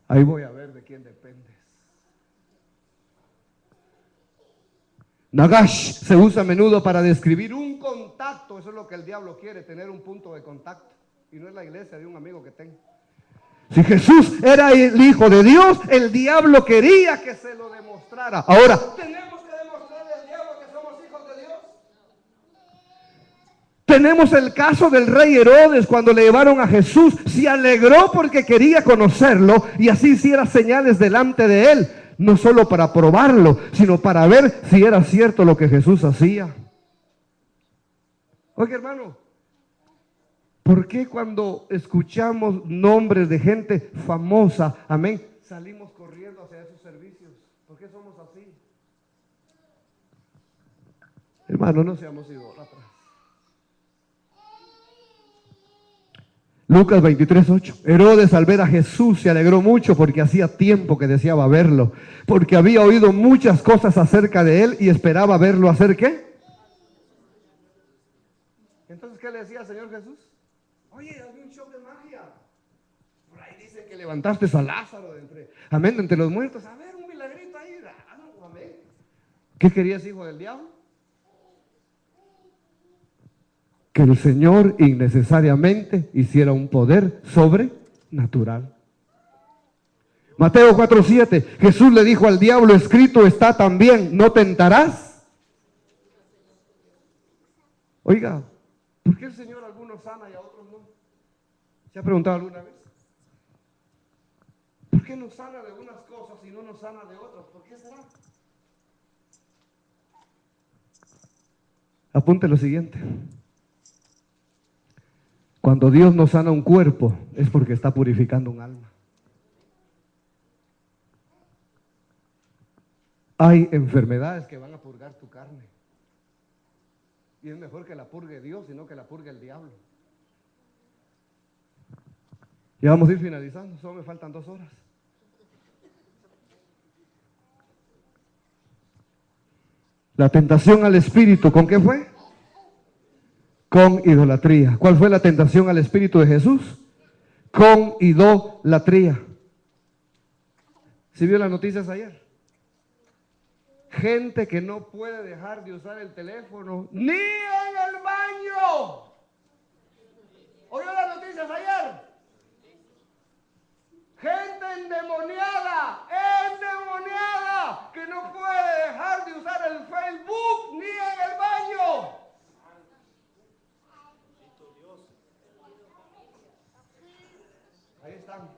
Ahí voy a ver de quién dependes. Nagash se usa a menudo para describir un contacto. Eso es lo que el diablo quiere, tener un punto de contacto. Y no es la iglesia de un amigo que tengo. Si Jesús era el Hijo de Dios, el diablo quería que se lo demostrara. Ahora, tenemos que demostrarle al diablo que somos hijos de Dios. Tenemos el caso del rey Herodes cuando le llevaron a Jesús. Se alegró porque quería conocerlo y así hiciera señales delante de él. No solo para probarlo, sino para ver si era cierto lo que Jesús hacía. Oye, hermano, ¿por qué cuando escuchamos nombres de gente famosa, amén, salimos corriendo hacia esos servicios? ¿Por qué somos así? Hermano, no seamos idólatras. Lucas 23:8. Herodes al ver a Jesús se alegró mucho porque hacía tiempo que deseaba verlo, porque había oído muchas cosas acerca de él y esperaba verlo hacer ¿qué? Entonces, ¿qué le decía al Señor Jesús? Oye, hazme un show de magia. Por ahí dicen que levantaste a Lázaro de entre los muertos. A ver, un milagrito ahí. Amén. ¿Qué querías, hijo del diablo? Que el Señor innecesariamente hiciera un poder sobrenatural. Mateo 4:7. Jesús le dijo al diablo, escrito está también, no tentarás. Oiga, ¿por qué el Señor a algunos sana y a otros no? ¿Se ha preguntado alguna vez? ¿Por qué nos sana de unas cosas y no nos sana de otras? ¿Por qué será? Apunte lo siguiente. Cuando Dios nos sana un cuerpo, es porque está purificando un alma. Hay enfermedades que van a purgar tu carne. Y es mejor que la purgue Dios, sino que la purgue el diablo. Ya vamos a ir finalizando, solo me faltan 2 horas. La tentación al espíritu, ¿con qué fue? Con idolatría. ¿Cuál fue la tentación al espíritu de Jesús? Con idolatría. ¿Sí vio las noticias ayer? Gente que no puede dejar de usar el teléfono ni en el baño. ¿Oyó las noticias ayer? Gente endemoniada, que no puede dejar de usar el Facebook ni en el baño. Ahí están.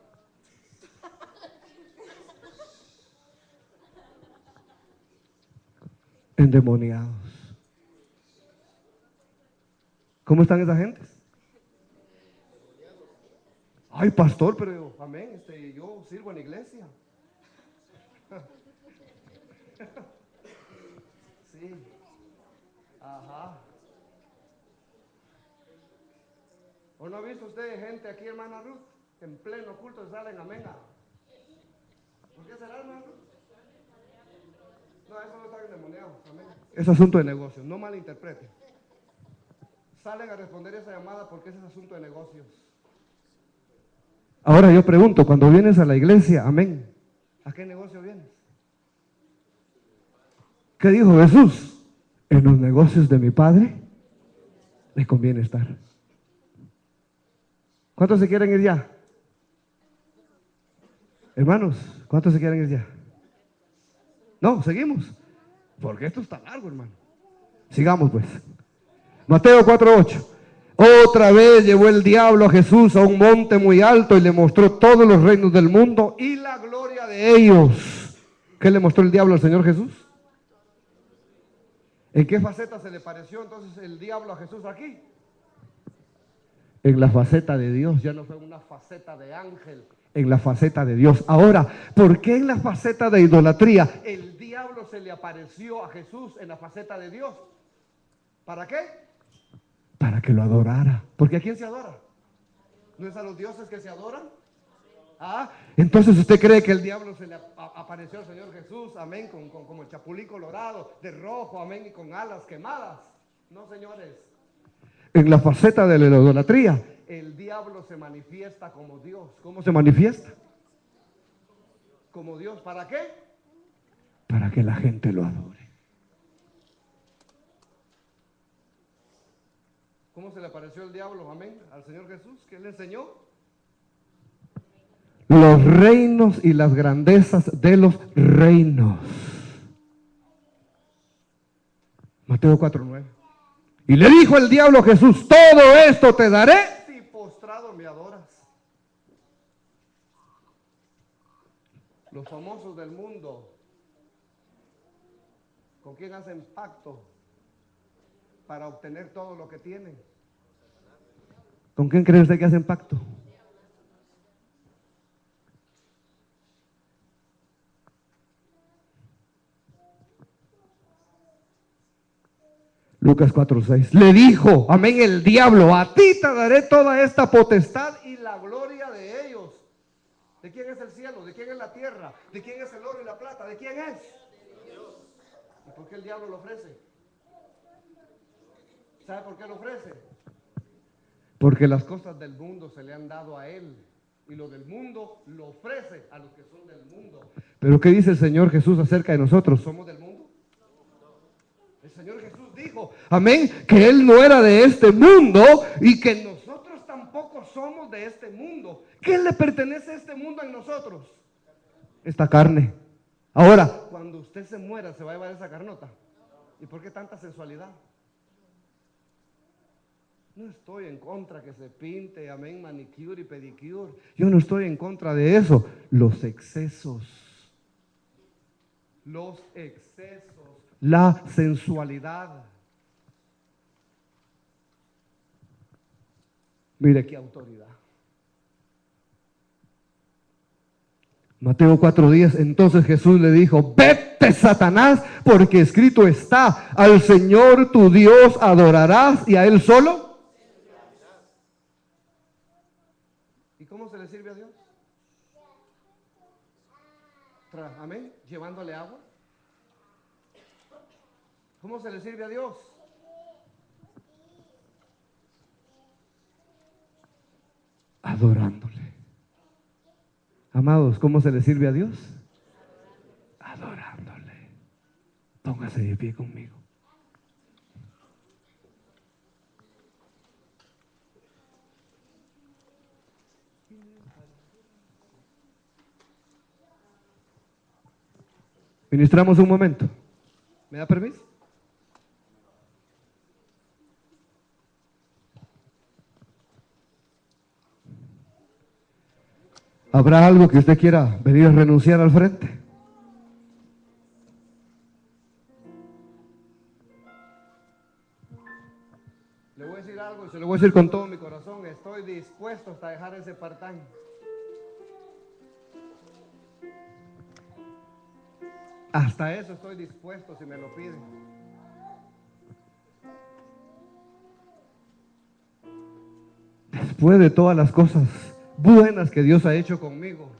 Endemoniados. ¿Cómo están esas gentes? Ay, pastor, pero amén, yo sirvo en la iglesia. Sí. Ajá. ¿O no ha visto usted gente aquí, hermana Ruth, que en pleno culto salen amén? ¿Por qué será, hermana Ruth? No, eso no está endemoniado, amén. Es asunto de negocios, no malinterpreten. Salen a responder esa llamada porque ese es asunto de negocios. Ahora yo pregunto, cuando vienes a la iglesia, amén, ¿a qué negocio vienes? ¿Qué dijo Jesús? En los negocios de mi Padre le conviene estar. ¿Cuántos se quieren ir ya? Hermanos, ¿cuántos se quieren ir ya? No, seguimos. Porque esto está largo, hermano. Sigamos pues. Mateo 4:8. Otra vez llevó el diablo a Jesús a un monte muy alto y le mostró todos los reinos del mundo y la gloria de ellos. ¿Qué le mostró el diablo al Señor Jesús? ¿En qué faceta se le pareció entonces el diablo a Jesús aquí? En la faceta de Dios, ya no fue una faceta de ángel, en la faceta de Dios. Ahora, ¿por qué en la faceta de idolatría el diablo se le apareció a Jesús en la faceta de Dios? ¿Para qué? Para que lo adorara. ¿Porque a quién se adora? ¿No es a los dioses que se adoran? Ah, entonces usted cree que el diablo se le apareció al Señor Jesús, amén, como el chapulín colorado, de rojo, amén, y con alas quemadas. No, señores. En la faceta de la idolatría, el diablo se manifiesta como Dios. ¿Cómo se manifiesta? Como Dios. ¿Para qué? Para que la gente lo adore. ¿Cómo se le apareció el diablo, amén, al Señor Jesús? ¿Qué le enseñó? los reinos y las grandezas de los reinos. Mateo 4:9. Y le dijo el diablo a Jesús: todo esto te daré si postrado me adoras. Los famosos del mundo, ¿con quién hacen pacto para obtener todo lo que tienen? ¿Con quién cree usted que hacen pacto? Lucas 4:6. Le dijo, amén, el diablo: a ti te daré toda esta potestad y la gloria de ellos. ¿De quién es el cielo? ¿De quién es la tierra? ¿De quién es el oro y la plata? ¿De quién es? De Dios. ¿Y por qué el diablo lo ofrece? ¿Sabe por qué lo ofrece? Porque las cosas del mundo se le han dado a él, y lo del mundo lo ofrece a los que son del mundo. Pero ¿qué dice el Señor Jesús acerca de nosotros? ¿Somos del mundo? El Señor Jesús dijo, amén, que Él no era de este mundo y que nosotros tampoco somos de este mundo. ¿Qué le pertenece a este mundo en nosotros? Esta carne. Ahora, cuando usted se muera, ¿se va a llevar esa carnota? ¿Y por qué tanta sensualidad? No estoy en contra que se pinte, amén, manicure y pedicure. Yo no estoy en contra de eso. Los excesos, la sensualidad. Mire qué autoridad. Mateo 4:10. Entonces Jesús le dijo: vete, Satanás, porque escrito está: al Señor tu Dios adorarás y a Él solo. ¿Y cómo se le sirve a Dios? Amén, llevándole agua. ¿Cómo se le sirve a Dios? Adorándole. Amados, ¿cómo se le sirve a Dios? Adorándole. Póngase de pie conmigo. Ministramos un momento. ¿Me da permiso? ¿Habrá algo que usted quiera venir a renunciar al frente? Le voy a decir algo y se lo voy a decir con todo mi corazón. Estoy dispuesto hasta dejar ese part-time. Hasta eso estoy dispuesto si me lo piden. Después de todas las cosas buenas que Dios ha hecho conmigo,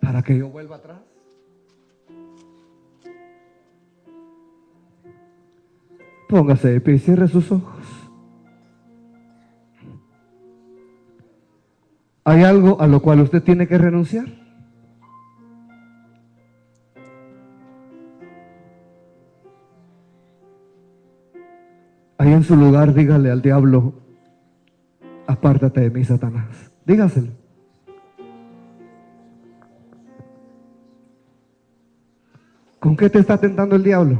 para que yo vuelva atrás. Póngase de pie y cierre sus ojos. ¿Hay algo a lo cual usted tiene que renunciar? Ahí en su lugar, dígale al diablo: apártate de mí, Satanás. Dígaselo. ¿Con qué te está tentando el diablo?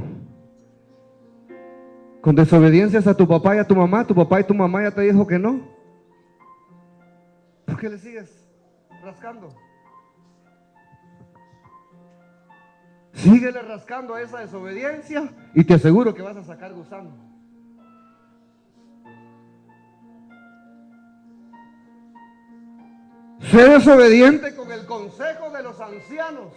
¿Con desobediencias a tu papá y a tu mamá? Tu papá y tu mamá ya te dijo que no. ¿Por qué le sigues rascando? Síguele rascando a esa desobediencia y te aseguro que vas a sacar gusano. Sé desobediente con el consejo de los ancianos.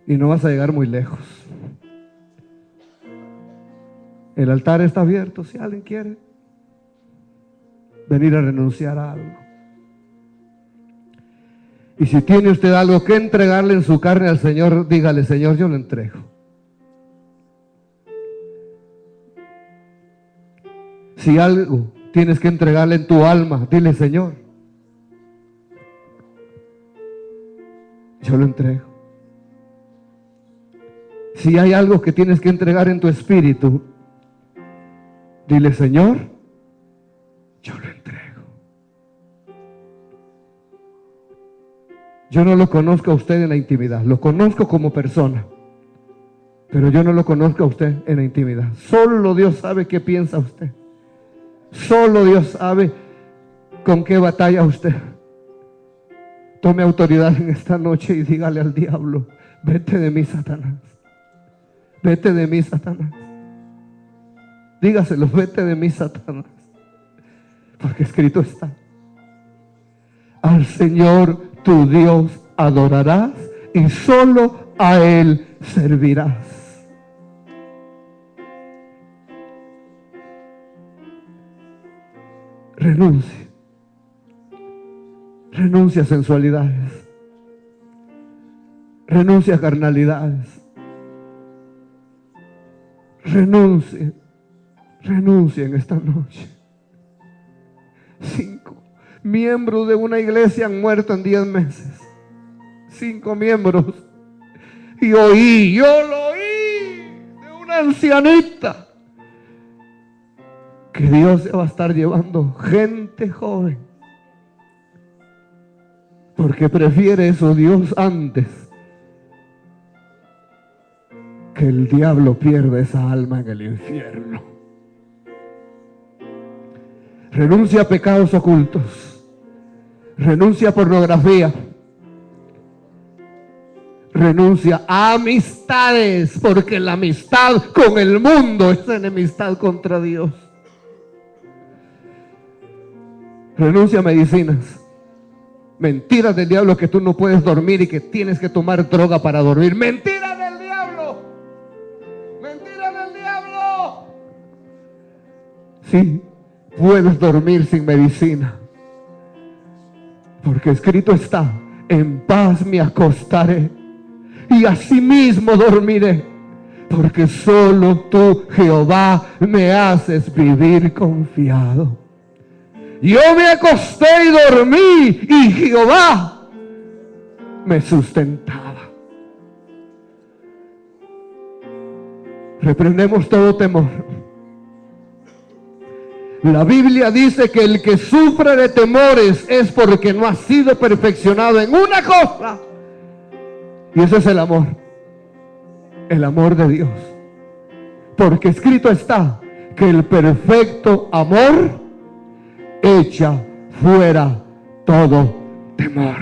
Y no vas a llegar muy lejos. El altar está abierto si alguien quiere venir a renunciar a algo. Y si tiene usted algo que entregarle en su carne al Señor, dígale: Señor, yo lo entrego. Si algo tienes que entregarle en tu alma, dile: Señor, yo lo entrego. Si hay algo que tienes que entregar en tu espíritu, Dile, Señor, yo lo entrego. Yo no lo conozco a usted en la intimidad, lo conozco como persona, pero yo no lo conozco a usted en la intimidad. Solo Dios sabe qué piensa usted. Solo Dios sabe con qué batalla usted. Tome autoridad en esta noche y dígale al diablo, vete de mí, Satanás. Vete de mí, Satanás. Dígaselo, vete de mí, Satanás. Porque escrito está: al Señor tu Dios adorarás y solo a Él servirás. Renuncie. Renuncia a sensualidades. Renuncia a carnalidades. Renuncie. Renuncie en esta noche. 5 miembros de una iglesia han muerto en 10 meses. 5 miembros. Y yo lo oí de una ancianita, que Dios se va a estar llevando gente joven, porque prefiere eso Dios antes que el diablo pierda esa alma en el infierno. Renuncia a pecados ocultos. Renuncia a pornografía. Renuncia a amistades, porque la amistad con el mundo es enemistad contra Dios. Renuncia a medicinas. Mentiras del diablo, que tú no puedes dormir y que tienes que tomar droga para dormir. Mentiras del diablo. Mentiras del diablo. Sí, puedes dormir sin medicina, porque escrito está: en paz me acostaré y asimismo dormiré, porque solo tú, Jehová, me haces vivir confiado. Yo me acosté y dormí, y Jehová me sustentaba. Reprendemos todo temor. La Biblia dice que el que sufre de temores es porque no ha sido perfeccionado en una cosa, y ese es el amor de Dios. Porque escrito está que el perfecto amor echa fuera todo temor.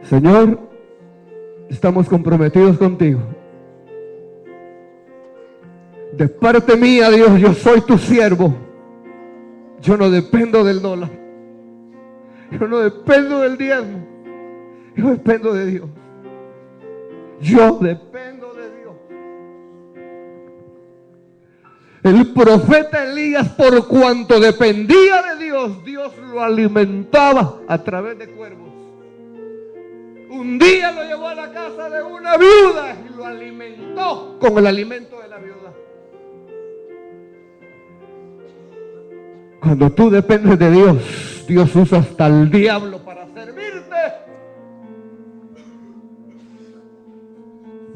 Señor, estamos comprometidos contigo. De parte mía, Dios, yo soy tu siervo. Yo no dependo del dólar. Yo no dependo del diezmo. Yo dependo de Dios. Yo dependo de Dios. El profeta Elías, por cuanto dependía de Dios, Dios lo alimentaba a través de cuervos. Un día lo llevó a la casa de una viuda y lo alimentó con el alimento de la viuda. Cuando tú dependes de Dios, Dios usa hasta el diablo para servirte.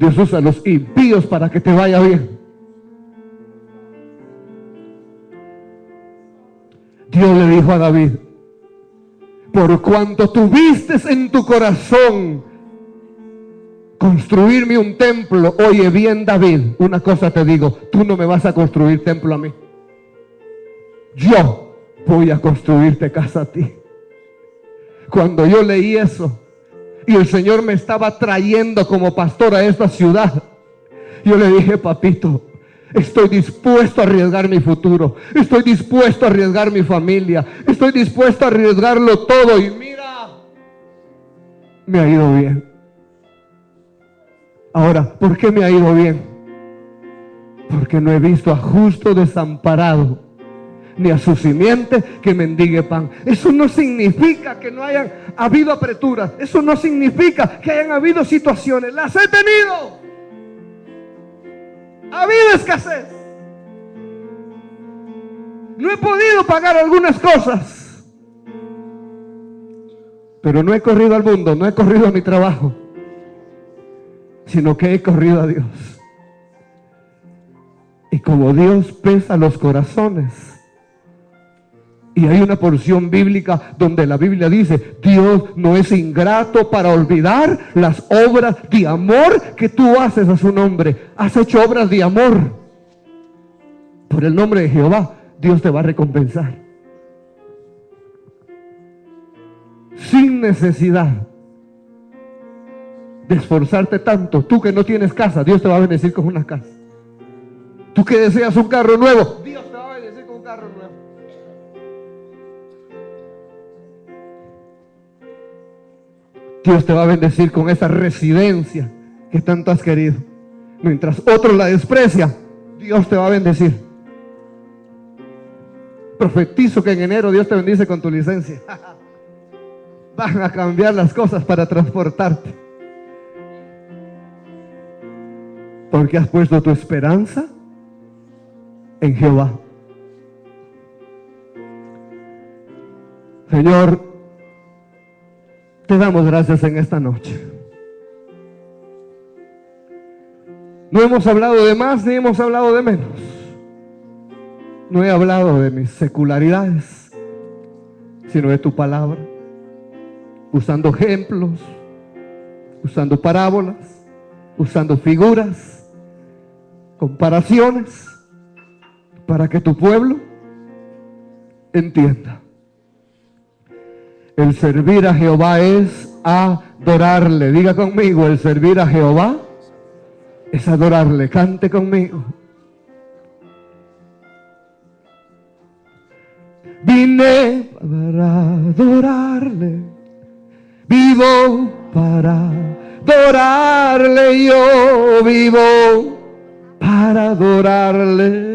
Dios usa a los impíos para que te vaya bien. Dios le dijo a David: por cuanto tuviste en tu corazón construirme un templo. Oye bien, David, una cosa te digo: tú no me vas a construir templo a mí. Yo voy a construirte casa a ti. Cuando yo leí eso y el Señor me estaba trayendo como pastor a esta ciudad, yo le dije: papito, estoy dispuesto a arriesgar mi futuro, estoy dispuesto a arriesgar mi familia, estoy dispuesto a arriesgarlo todo, y mira, me ha ido bien. Ahora, ¿por qué me ha ido bien? Porque no he visto a justo desamparado, ni a su simiente que mendigue pan. Eso no significa que no hayan habido apreturas. Eso no significa que hayan habido situaciones. Las he tenido. Ha habido escasez. No he podido pagar algunas cosas, pero no he corrido al mundo, no he corrido a mi trabajo, sino que he corrido a Dios. Y como Dios pesa los corazones, y hay una porción bíblica donde la Biblia dice, Dios no es ingrato para olvidar las obras de amor que tú haces a su nombre. Has hecho obras de amor por el nombre de Jehová. Dios te va a recompensar sin necesidad de esforzarte tanto. Tú que no tienes casa, Dios te va a bendecir con una casa. Tú que deseas un carro nuevo, Dios te va a bendecir con un carro nuevo. Dios te va a bendecir con esa residencia que tanto has querido. Mientras otro la desprecia, Dios te va a bendecir. Profetizo que en enero Dios te bendice con tu licencia. Van a cambiar las cosas para transportarte. Porque has puesto tu esperanza en Jehová. Señor, te damos gracias en esta noche. No hemos hablado de más ni hemos hablado de menos. No he hablado de mis secularidades, sino de tu palabra, usando ejemplos, usando parábolas, usando figuras, comparaciones, para que tu pueblo entienda. El servir a Jehová es adorarle. Diga conmigo, el servir a Jehová es adorarle. Cante conmigo. Vine para adorarle, vivo para adorarle, yo vivo para adorarle.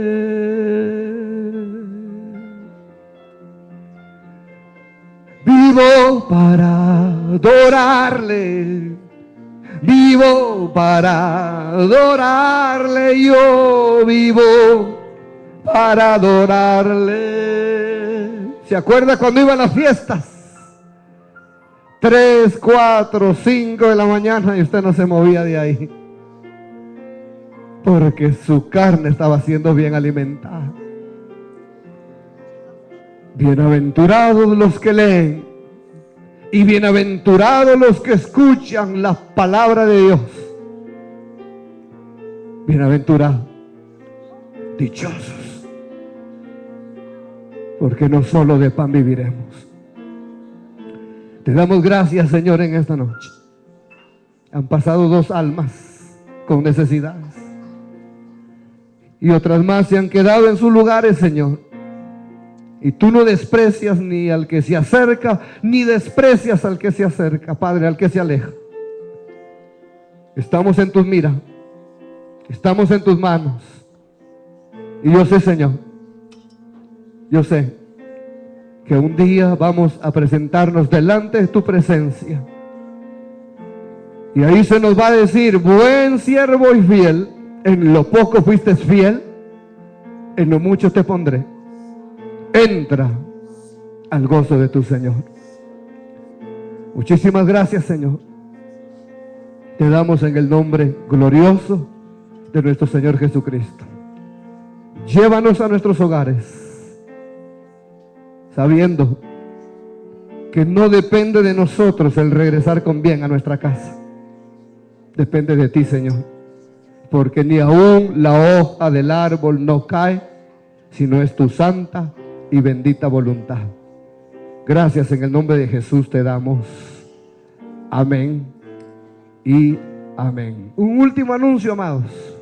Vivo para adorarle, vivo para adorarle, yo vivo para adorarle. ¿Se acuerda cuando iba a las fiestas? 3, 4, 5 de la mañana y usted no se movía de ahí, porque su carne estaba siendo bien alimentada. Bienaventurados los que leen y bienaventurados los que escuchan la palabra de Dios. Bienaventurados, dichosos, porque no solo de pan viviremos. Te damos gracias, Señor, en esta noche. Han pasado 2 almas con necesidades y otras más se han quedado en sus lugares, Señor. Y tú no desprecias ni al que se acerca, ni desprecias al que se acerca, Padre, al que se aleja. Estamos en tus miras, estamos en tus manos. Y yo sé, Señor, yo sé que un día vamos a presentarnos delante de tu presencia. Y ahí se nos va a decir, buen siervo y fiel, en lo poco fuiste fiel, en lo mucho te pondré. Entra al gozo de tu Señor. Muchísimas gracias, Señor. Te damos en el nombre glorioso de nuestro Señor Jesucristo. Llévanos a nuestros hogares, sabiendo que no depende de nosotros el regresar con bien a nuestra casa. Depende de ti, Señor, porque ni aún la hoja del árbol no cae, sino es tu santa y bendita voluntad. Gracias, en el nombre de Jesús te damos. Amén y amén. Un último anuncio, amados.